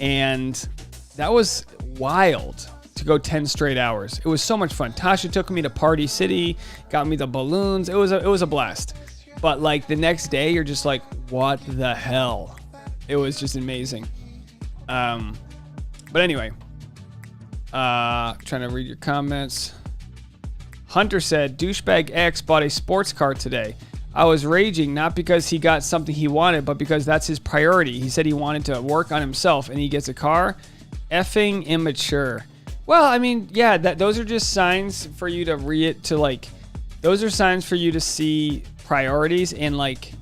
[SPEAKER 1] And that was wild to go 10 straight hours. It was so much fun. Tasha took me to Party City, got me the balloons. It was a blast. But like the next day, you're just like, what the hell? It was just amazing. But anyway, trying to read your comments. Hunter said, douchebag X bought a sports car today. I was raging, not because he got something he wanted, but because that's his priority. He said he wanted to work on himself and he gets a car. Effing immature. Well, I mean, yeah, those are just signs for you to those are signs for you to see priorities and like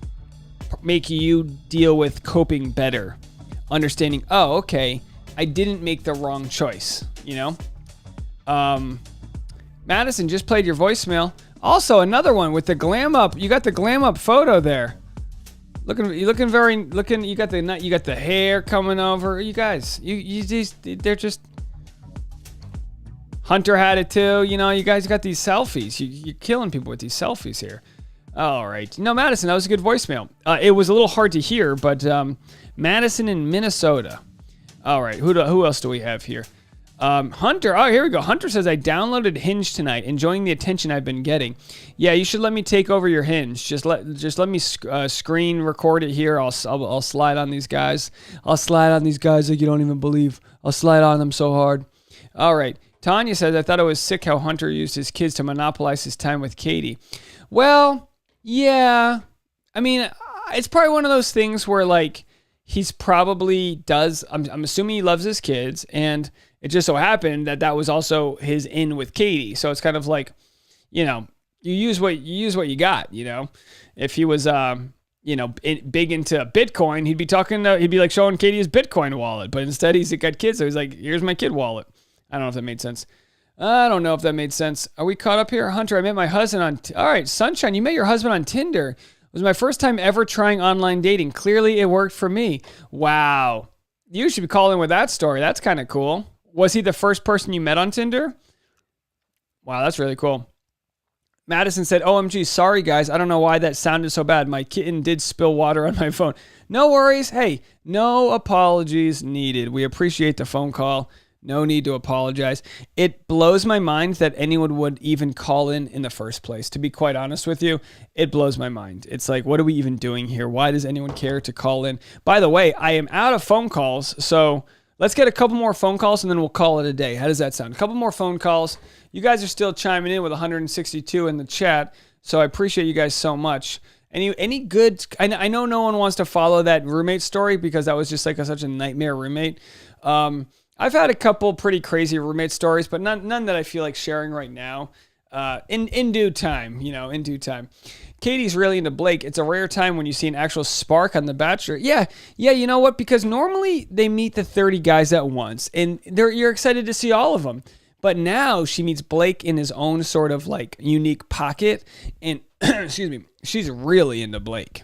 [SPEAKER 1] make you deal with coping better. Understanding, oh, okay, I didn't make the wrong choice, you know? Madison just played your voicemail. Also, another one with the glam up. You got the glam up photo there. You got the hair coming over. You guys, they're just. Hunter had it too. You know, you guys got these selfies. You're killing people with these selfies here. All right. No, Madison, that was a good voicemail. It was a little hard to hear, but Madison in Minnesota. All right. Who else do we have here? Hunter. Oh, here we go. Hunter says, I downloaded Hinge tonight, enjoying the attention I've been getting. Yeah, you should let me take over your Hinge. Just let me screen record it here. I'll slide on these guys. I'll slide on these guys like you don't even believe. I'll slide on them so hard. All right. Tanya says, I thought it was sick how Hunter used his kids to monopolize his time with Katie. Well, yeah. I mean, it's probably one of those things where like he's probably does. I'm assuming he loves his kids, and it just so happened that was also his in with Katie. So it's kind of like, you know, you use what you got. You know, if he was big into Bitcoin, he'd be like showing Katie his Bitcoin wallet, but instead he's got kids, so he's like, here's my kid wallet. I don't know if that made sense. Are we caught up here? Hunter, I met my husband on... All right, Sunshine, you met your husband on Tinder. It was my first time ever trying online dating. Clearly, it worked for me. Wow. You should be calling with that story. That's kind of cool. Was he the first person you met on Tinder? Wow, that's really cool. Madison said, OMG, sorry, guys. I don't know why that sounded so bad. My kitten did spill water on my phone. No worries. Hey, no apologies needed. We appreciate the phone call. No need to apologize. It blows my mind that anyone would even call in the first place. To be quite honest with you, it blows my mind. It's like, what are we even doing here? Why does anyone care to call in? By the way, I am out of phone calls, so let's get a couple more phone calls and then we'll call it a day. How does that sound? A couple more phone calls. You guys are still chiming in with 162 in the chat, so I appreciate you guys so much. Any good? I know no one wants to follow that roommate story because that was just like such a nightmare roommate. I've had a couple pretty crazy roommate stories, but none that I feel like sharing right now. In due time, in due time. Katie's really into Blake. It's a rare time when you see an actual spark on The Bachelor. Yeah, you know what? Because normally they meet the 30 guys at once, and you're excited to see all of them. But now she meets Blake in his own sort of like unique pocket, and excuse me, she's really into Blake.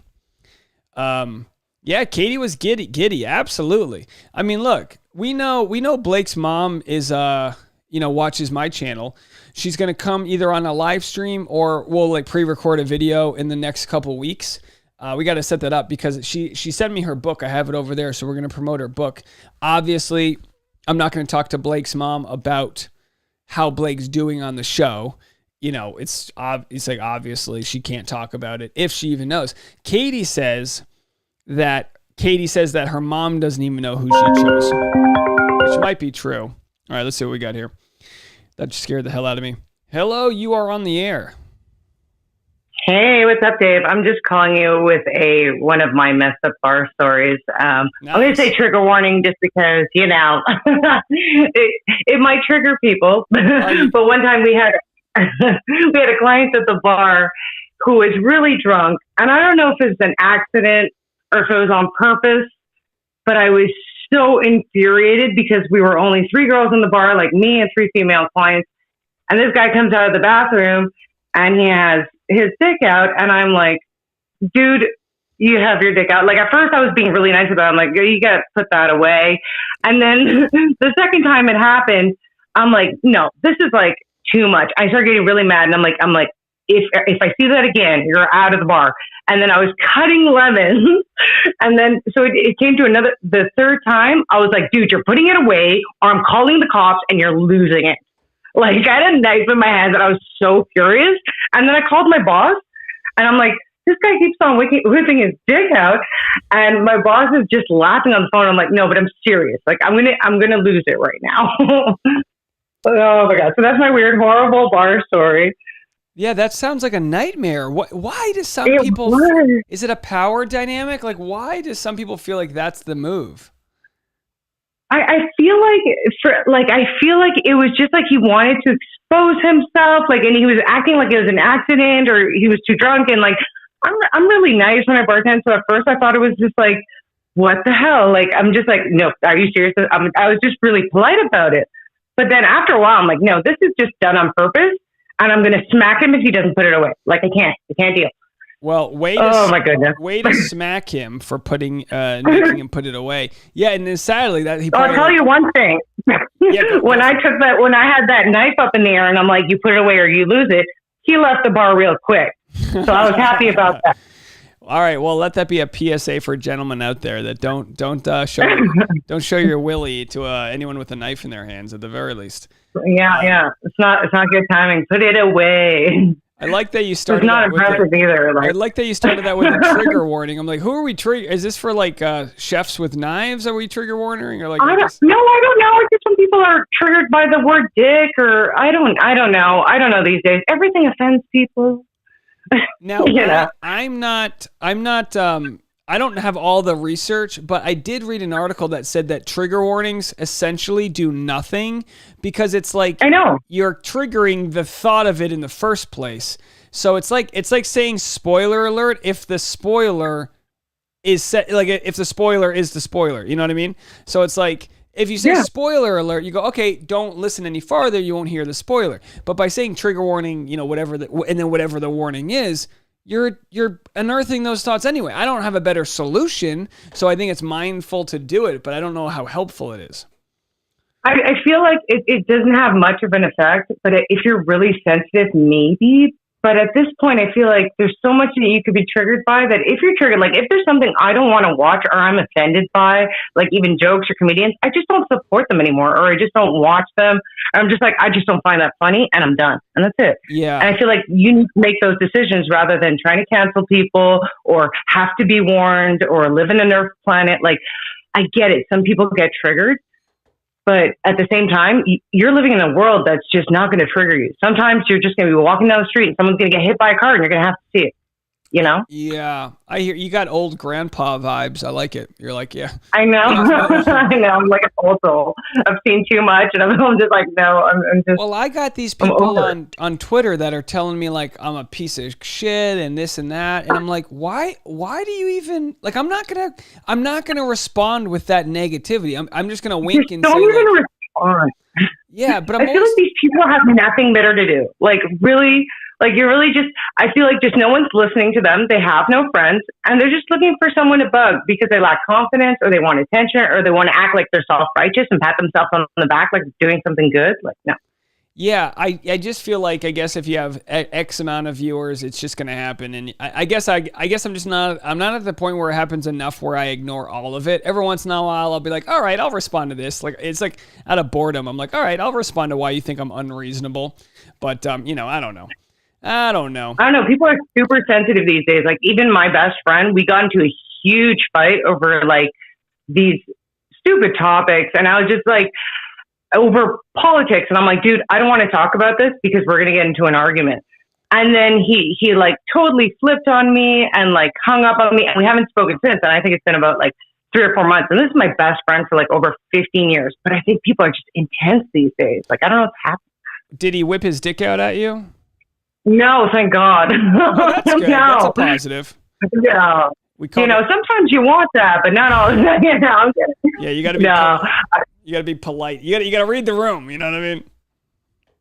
[SPEAKER 1] Yeah, Katie was giddy, absolutely. I mean, look, we know Blake's mom is watches my channel. She's gonna come either on a live stream or we'll like pre-record a video in the next couple weeks. We got to set that up because she sent me her book. I have it over there, so we're gonna promote her book. Obviously, I'm not gonna talk to Blake's mom about how Blake's doing on the show. It's like obviously she can't talk about it if she even knows. Katie says that her mom doesn't even know who she chose, which might be true. All right, let's see what we got here. That just scared the hell out of me. Hello, you are on the air.
[SPEAKER 10] Hey, what's up, Dave? I'm just calling you with one of my messed up bar stories. I'm going to say trigger warning just because, it might trigger people. But one time we had a client at the bar who was really drunk. And I don't know if it's an accident or if it was on purpose, but I was so infuriated because we were only 3 girls in the bar, like me and 3 female clients. And this guy comes out of the bathroom and he has his dick out. And I'm like, dude, you have your dick out. Like, at first I was being really nice about it. I'm like, you got to put that away. And then the second time it happened, I'm like, no, this is like too much. I started getting really mad. And I'm like, if I see that again, you're out of the bar. And then I was cutting lemons. And then, so it came to the third time, I was like, dude, you're putting it away or I'm calling the cops and you're losing it. Like, I had a knife in my hand and I was so furious. And then I called my boss and I'm like, this guy keeps on whipping his dick out. And my boss is just laughing on the phone. I'm like, no, but I'm serious. Like, I'm gonna lose it right now. Oh my God. So that's my weird, horrible bar story.
[SPEAKER 1] Yeah, that sounds like a nightmare. Why do some people... Is it a power dynamic? Like, why do some people feel like that's the move?
[SPEAKER 10] I feel like it was just like he wanted to expose himself, like, and he was acting like it was an accident or he was too drunk. And like, I'm really nice when I bartend. So at first I thought it was just like, what the hell? Like, I'm just like, no, are you serious? I was just really polite about it. But then after a while, I'm like, no, this is just done on purpose. And I'm going to smack him if he doesn't put it away. Like, I can't deal.
[SPEAKER 1] Well, my goodness. Way to smack him for making him put it away. Yeah, and then sadly that he.
[SPEAKER 10] I'll tell you one thing. When I had that knife up in the air and I'm like, you put it away or you lose it, he left the bar real quick. So I was happy about that.
[SPEAKER 1] All right, well, let that be a PSA for gentlemen out there that don't show your willy to anyone with a knife in their hands at the very least.
[SPEAKER 10] Yeah, it's not good timing. Put it away.
[SPEAKER 1] I like that you started.
[SPEAKER 10] It's not impressive either.
[SPEAKER 1] I like that you started that with a trigger warning. I'm like, who are we triggering? Is this for like chefs with knives? Are we trigger warning or like?
[SPEAKER 10] I don't know. It's just when people are triggered by the word dick or I don't know. I don't know these days. Everything offends people.
[SPEAKER 1] Now, I don't have all the research, but I did read an article that said that trigger warnings essentially do nothing because it's like,
[SPEAKER 10] I know,
[SPEAKER 1] you're triggering the thought of it in the first place. So it's like saying spoiler alert if the spoiler is if the spoiler is the spoiler, you know what I mean? So it's like, if you say spoiler alert, you go, okay, don't listen any farther, you won't hear the spoiler. But by saying trigger warning, whatever the warning is, you're unearthing those thoughts anyway. I don't have a better solution, so I think it's mindful to do it, but I don't know how helpful it is.
[SPEAKER 10] I feel like it doesn't have much of an effect, but if you're really sensitive, maybe. But at this point, I feel like there's so much that you could be triggered by that if you're triggered, like if there's something I don't want to watch or I'm offended by, like even jokes or comedians, I just don't support them anymore or I just don't watch them. I'm just like, I just don't find that funny and I'm done. And that's it.
[SPEAKER 1] Yeah.
[SPEAKER 10] And I feel like you need to make those decisions rather than trying to cancel people or have to be warned or live in a nerve planet. Like, I get it. Some people get triggered. But at the same time, you're living in a world that's just not going to trigger you. Sometimes you're just going to be walking down the street and someone's going to get hit by a car and you're going to have to see it,
[SPEAKER 1] Yeah. I hear you got old grandpa vibes. I like it. You're like, yeah.
[SPEAKER 10] I know. I know. I'm like an old soul. I've seen too much and I'm just like, no, I'm just.
[SPEAKER 1] Well, I got these people on Twitter that are telling me like I'm a piece of shit and this and that. And I'm like, why do you even like, I'm not going to respond with that negativity. I'm just going to wink and
[SPEAKER 10] don't
[SPEAKER 1] say
[SPEAKER 10] even respond.
[SPEAKER 1] Yeah, but
[SPEAKER 10] I feel like these people have nothing better to do. Like really, like you're really just, I feel like just no one's listening to them. They have no friends and they're just looking for someone to bug because they lack confidence or they want attention or they want to act like they're self-righteous and pat themselves on the back like doing something good. Like, no.
[SPEAKER 1] Yeah, I just feel like, I guess if you have X amount of viewers, it's just going to happen. And I guess I'm not at the point where it happens enough where I ignore all of it. Every once in a while, I'll be like, all right, I'll respond to this. Like, it's like out of boredom. I'm like, all right, I'll respond to why you think I'm unreasonable. But, I don't know. I don't know.
[SPEAKER 10] People are super sensitive these days. Like even my best friend, we got into a huge fight over like these stupid topics. And I was just like, over politics. And I'm like, dude, I don't want to talk about this because we're going to get into an argument. And then he like totally flipped on me and like hung up on me. And we haven't spoken since. And I think it's been about like 3 or 4 months. And this is my best friend for like over 15 years. But I think people are just intense these days. Like, I don't know what's happening.
[SPEAKER 1] Did he whip his dick out at you?
[SPEAKER 10] No, thank God.
[SPEAKER 1] Oh, that's good.
[SPEAKER 10] No.
[SPEAKER 1] That's a positive.
[SPEAKER 10] No. Sometimes you want that, but not all the time.
[SPEAKER 1] Yeah, you got to be.
[SPEAKER 10] No.
[SPEAKER 1] You got to be polite. You got to read the room. You know what I mean?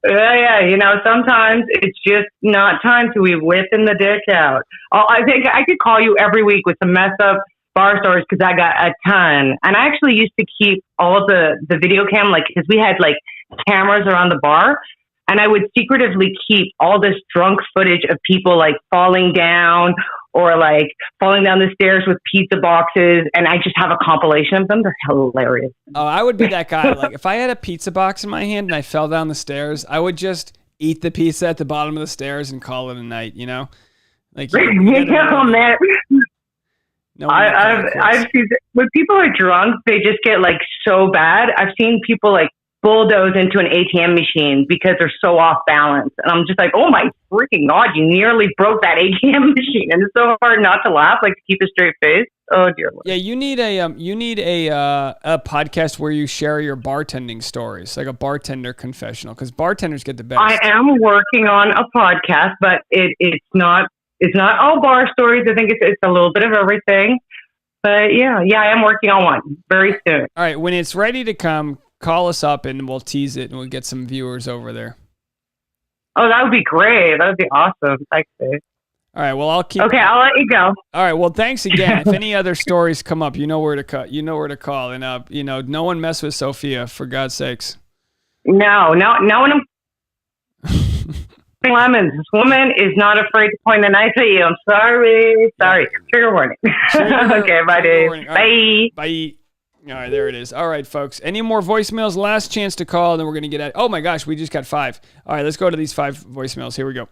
[SPEAKER 10] Yeah. Sometimes it's just not time to be whipping the dick out. I think I could call you every week with some mess up bar stories because I got a ton. And I actually used to keep all the video cam, like, because we had like cameras around the bar. And I would secretively keep all this drunk footage of people like falling down or like falling down the stairs with pizza boxes. And I just have a compilation of them. They're hilarious.
[SPEAKER 1] Oh, I would be that guy. Like if I had a pizza box in my hand and I fell down the stairs, I would just eat the pizza at the bottom of the stairs and call it a night, you know? Like,
[SPEAKER 10] man. No, I've seen when people are drunk, they just get like so bad. I've seen people like bulldoze into an ATM machine because they're so off balance. And I'm just like, oh my freaking God, you nearly broke that ATM machine. And it's so hard not to laugh, like to keep a straight face. Oh dear Lord.
[SPEAKER 1] Yeah, you need a podcast where you share your bartending stories, like a bartender confessional, because bartenders get the best.
[SPEAKER 10] I am working on a podcast, but it's not all bar stories. I think it's a little bit of everything. But yeah, I am working on one very soon.
[SPEAKER 1] All right, when it's ready to come, call us up and we'll tease it and we'll get some viewers over there.
[SPEAKER 10] Oh, that would be great. That would be awesome. Thanks, Dave.
[SPEAKER 1] All right. Well, I'll keep.
[SPEAKER 10] Okay, I'll let you go.
[SPEAKER 1] All right. Well, thanks again. If any other stories come up, you know where to cut. You know where to call. And no one mess with Sophia, for God's sakes.
[SPEAKER 10] No one. Lemons. This woman is not afraid to point a knife at you. I'm sorry. Trigger warning. Okay. Bye, Dave. Bye.
[SPEAKER 1] Right. Bye. All right, there it is. All right, folks. Any more voicemails? Last chance to call, and then we're going to get at. Oh, my gosh, we just got 5. All right, let's go to these 5 voicemails. Here we go.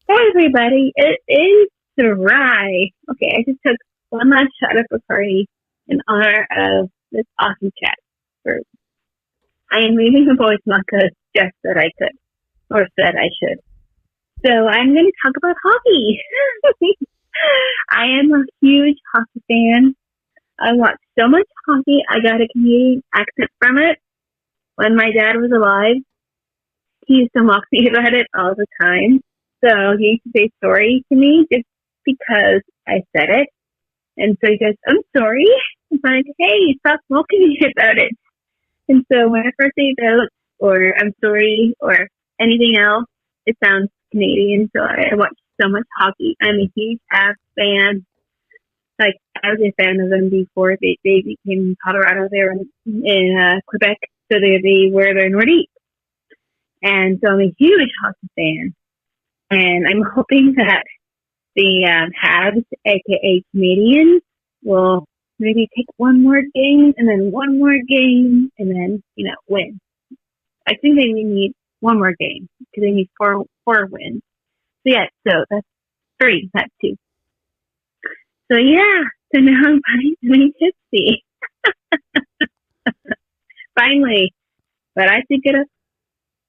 [SPEAKER 3] Hey, everybody. It is Sarai. Okay, I just took one last shot of Bacardi in honor of this awesome chat. I am leaving a voicemail because Jeff said I could, or said I should. So I'm going to talk about hockey. I am a huge hockey fan. I watch so much hockey, I got a Canadian accent from it. When my dad was alive, he used to mock me about it all the time. So he used to say sorry to me just because I said it. And so he goes, I'm sorry. I'm like, hey, stop mocking me about it. And so when I first say out or I'm sorry or anything else, it sounds Canadian. So I watch so much hockey. I'm a huge Avs fan. Like, I was a fan of them before they became in Colorado. They were in Quebec, so they wear their Nordique. And so I'm a huge hockey fan. And I'm hoping that the Habs, a.k.a. Canadians, will maybe take one more game and then one more game and then, win. I think they need one more game because they need four wins. So that's 3, not 2. So so now I'm feeling tipsy. Finally. But I think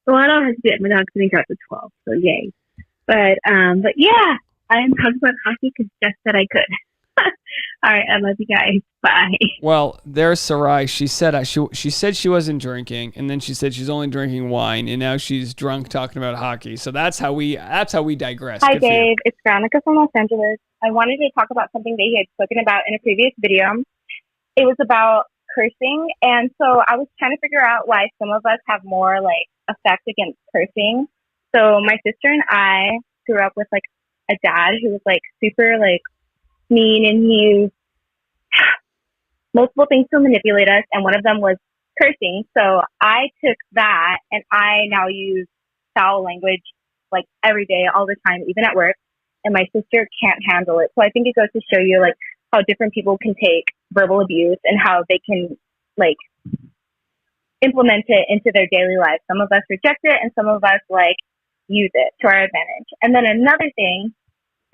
[SPEAKER 3] well, I don't have to get my dog's going to go up to 12, so yay. But yeah, I am talking about hockey because Jess said I could. All right, I love you guys. Bye.
[SPEAKER 1] Well, there's Sarai. She said she wasn't drinking, and then she said she's only drinking wine, and now she's drunk talking about hockey. So that's how we digress.
[SPEAKER 16] Hi, Dave. It's Veronica from Los Angeles. I wanted to talk about something that he had spoken about in a previous video. It was about cursing, and so I was trying to figure out why some of us have more effect against cursing. So my sister and I grew up with a dad who was super mean, and he used multiple things to manipulate us, and one of them was cursing. So I took that and I now use foul language every day, all the time, even at work, and my sister can't handle it. So I think it goes to show you how different people can take verbal abuse and how they can implement it into their daily life. Some of us reject it and some of us use it to our advantage. And then another thing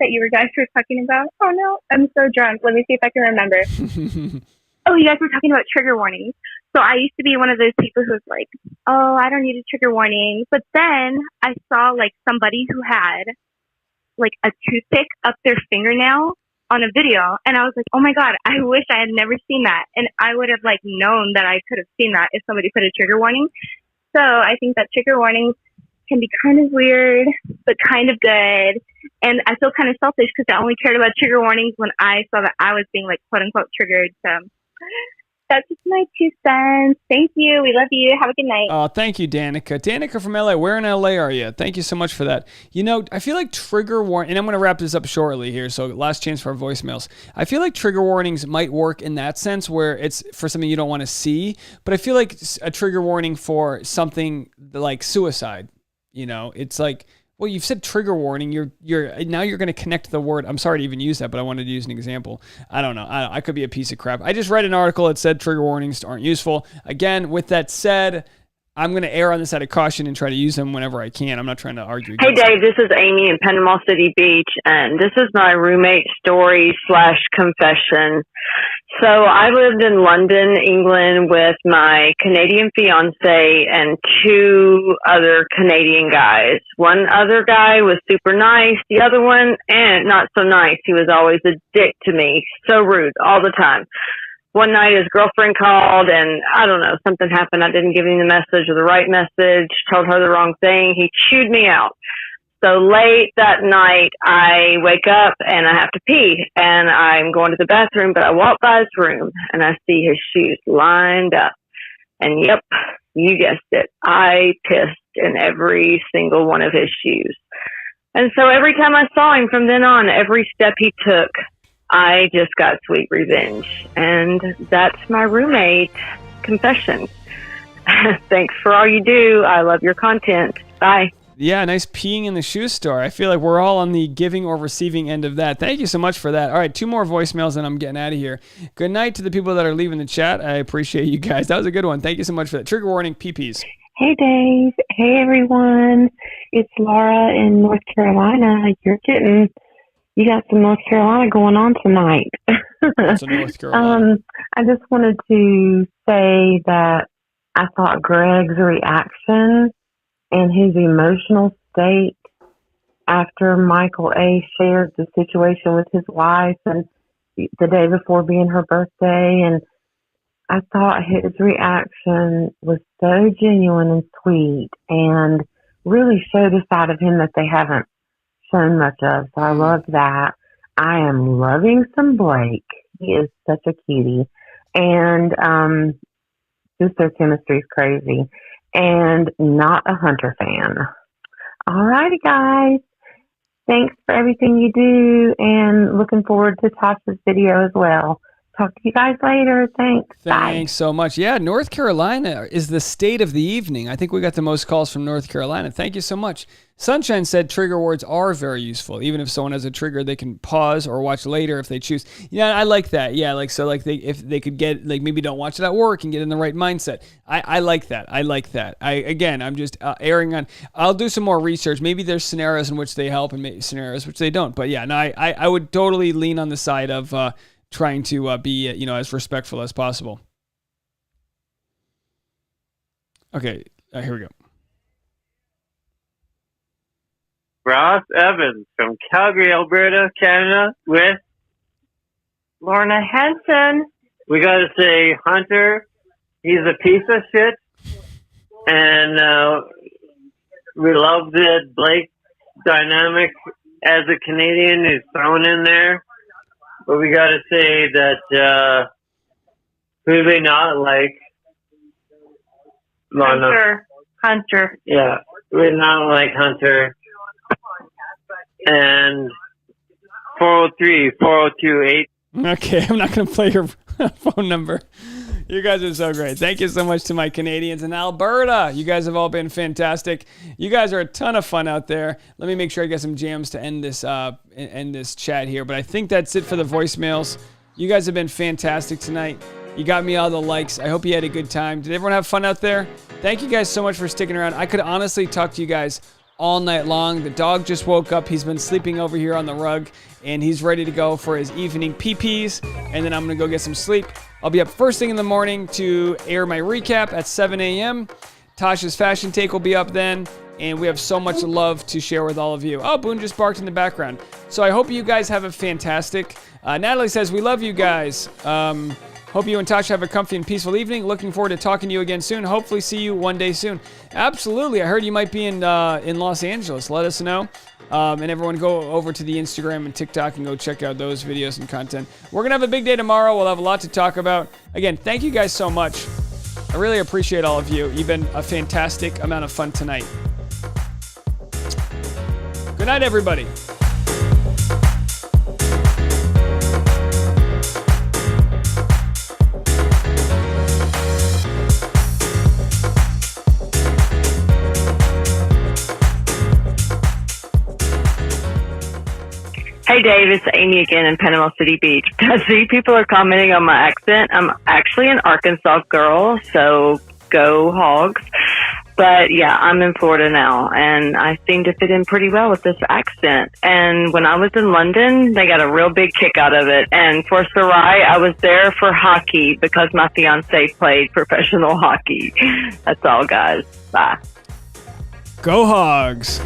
[SPEAKER 16] that you guys were talking about. Oh no, I'm so drunk. Let me see if I can remember. Oh, you guys were talking about trigger warnings. So I used to be one of those people who was like, oh, I don't need a trigger warning. But then I saw somebody who had like a toothpick up their fingernail on a video. And I was like, oh my God, I wish I had never seen that. And I would have like known that I could have seen that if somebody put a trigger warning. So I think that trigger warnings can be kind of weird, but kind of good. And I feel kind of selfish because I only cared about trigger warnings when I saw that I was being like quote unquote triggered. So that's just my 2 cents. Thank you. We love you. Have a good night.
[SPEAKER 1] Oh, thank you, Danica. Danica from LA. Where in LA are you? Thank you so much for that. You know, I feel like trigger warning, and I'm going to wrap this up shortly here, so last chance for our voicemails. I feel like trigger warnings might work in that sense where it's for something you don't want to see, but I feel like a trigger warning for something like suicide, you know, it's like, well, you've said trigger warning. You're now you're going to connect the word. I'm sorry to even use that, but I wanted to use an example. I don't know. I could be a piece of crap. I just read an article that said trigger warnings aren't useful. Again, with that said, I'm going to err on the side of caution and try to use them whenever I can. I'm not trying to argue.
[SPEAKER 17] Hey, Dave, this is Amy in Panama City Beach, and this is my roommate story / confession. So I lived in London, England with my Canadian fiance and 2 other Canadian guys. One other guy was super nice. The other one, not so nice. He was always a dick to me. So rude all the time. One night his girlfriend called and I don't know, something happened. I didn't give him the message or the right message, told her the wrong thing. He chewed me out. So late that night, I wake up and I have to pee and I'm going to the bathroom, but I walk by his room and I see his shoes lined up. And yep, you guessed it. I pissed in every single one of his shoes. And so every time I saw him from then on, every step he took, I just got sweet revenge. And that's my roommate confession. Thanks for all you do. I love your content. Bye.
[SPEAKER 1] Yeah, nice peeing in the shoe store. I feel like we're all on the giving or receiving end of that. Thank you so much for that. All right, 2 more voicemails and I'm getting out of here. Good night to the people that are leaving the chat. I appreciate you guys. That was a good one. Thank you so much for that. Trigger warning, PPs.
[SPEAKER 14] Hey, Dave. Hey, everyone. It's Laura in North Carolina. You got some North Carolina going on tonight.
[SPEAKER 1] That's North Carolina.
[SPEAKER 14] I just wanted to say that I thought Greg's reaction and his emotional state after Michael A. shared the situation with his wife and the day before being her birthday, and I thought his reaction was so genuine and sweet and really showed a side of him that they haven't shown much of. So I love that. I am loving some Blake. He is such a cutie. And just their chemistry is crazy. And not a Hunter fan. All righty, guys. Thanks for everything you do, and looking forward to Tasha's video as well. Talk to you guys later. Thanks.
[SPEAKER 1] Thanks so much. Yeah, North Carolina is the state of the evening. I think we got the most calls from North Carolina. Thank you so much. Sunshine said trigger words are very useful. Even if someone has a trigger, they can pause or watch later if they choose. Yeah, I like that. Yeah, like so, like if they could get like maybe don't watch it at work and get in the right mindset. I like that. I like that. I'm just erring on. I'll do some more research. Maybe there's scenarios in which they help and maybe scenarios which they don't. But yeah, no, I would totally lean on the side of trying to be as respectful as possible. Okay, here we go.
[SPEAKER 12] Ross Evans from Calgary, Alberta, Canada, with
[SPEAKER 5] Lorna Henson.
[SPEAKER 12] We got to say, Hunter, he's a piece of shit, and we love the Blake dynamic as a Canadian who's thrown in there. But we got to say that who do they not like?
[SPEAKER 5] Hunter.
[SPEAKER 12] Yeah, we not like Hunter. And 403-402-8.
[SPEAKER 1] Okay, I'm not going to play your phone number. You guys are so great. Thank you so much to my Canadians in Alberta. You guys have all been fantastic. You guys are a ton of fun out there. Let me make sure I get some jams to end this chat here. But I think that's it for the voicemails. You guys have been fantastic tonight. You got me all the likes. I hope you had a good time. Did everyone have fun out there? Thank you guys so much for sticking around. I could honestly talk to you guys all night long. The dog just woke up. He's been sleeping over here on the rug, and he's ready to go for his evening pee-pees, and then I'm going to go get some sleep. I'll be up first thing in the morning to air my recap at 7 a.m. Tasha's Fashion Take will be up then. and we have so much love to share with all of you. Oh, Boone just barked in the background. So I hope you guys have a fantastic. Natalie says, we love you guys. Hope you and Tasha have a comfy and peaceful evening. Looking forward to talking to you again soon. Hopefully see you one day soon. Absolutely. I heard you might be in Los Angeles. Let us know. And everyone go over to the Instagram and TikTok and go check out those videos and content. We're going to have a big day tomorrow. We'll have a lot to talk about. Again, thank you guys so much. I really appreciate all of you. You've been a fantastic amount of fun tonight. Good night, everybody.
[SPEAKER 17] Hey Dave, it's Amy again in Panama City Beach. I see people are commenting on my accent. I'm actually an Arkansas girl, so go Hogs. But yeah, I'm in Florida now, and I seem to fit in pretty well with this accent. And when I was in London, they got a real big kick out of it. And for Sarai, I was there for hockey because my fiance played professional hockey. That's all, guys. Bye.
[SPEAKER 1] Go Hogs.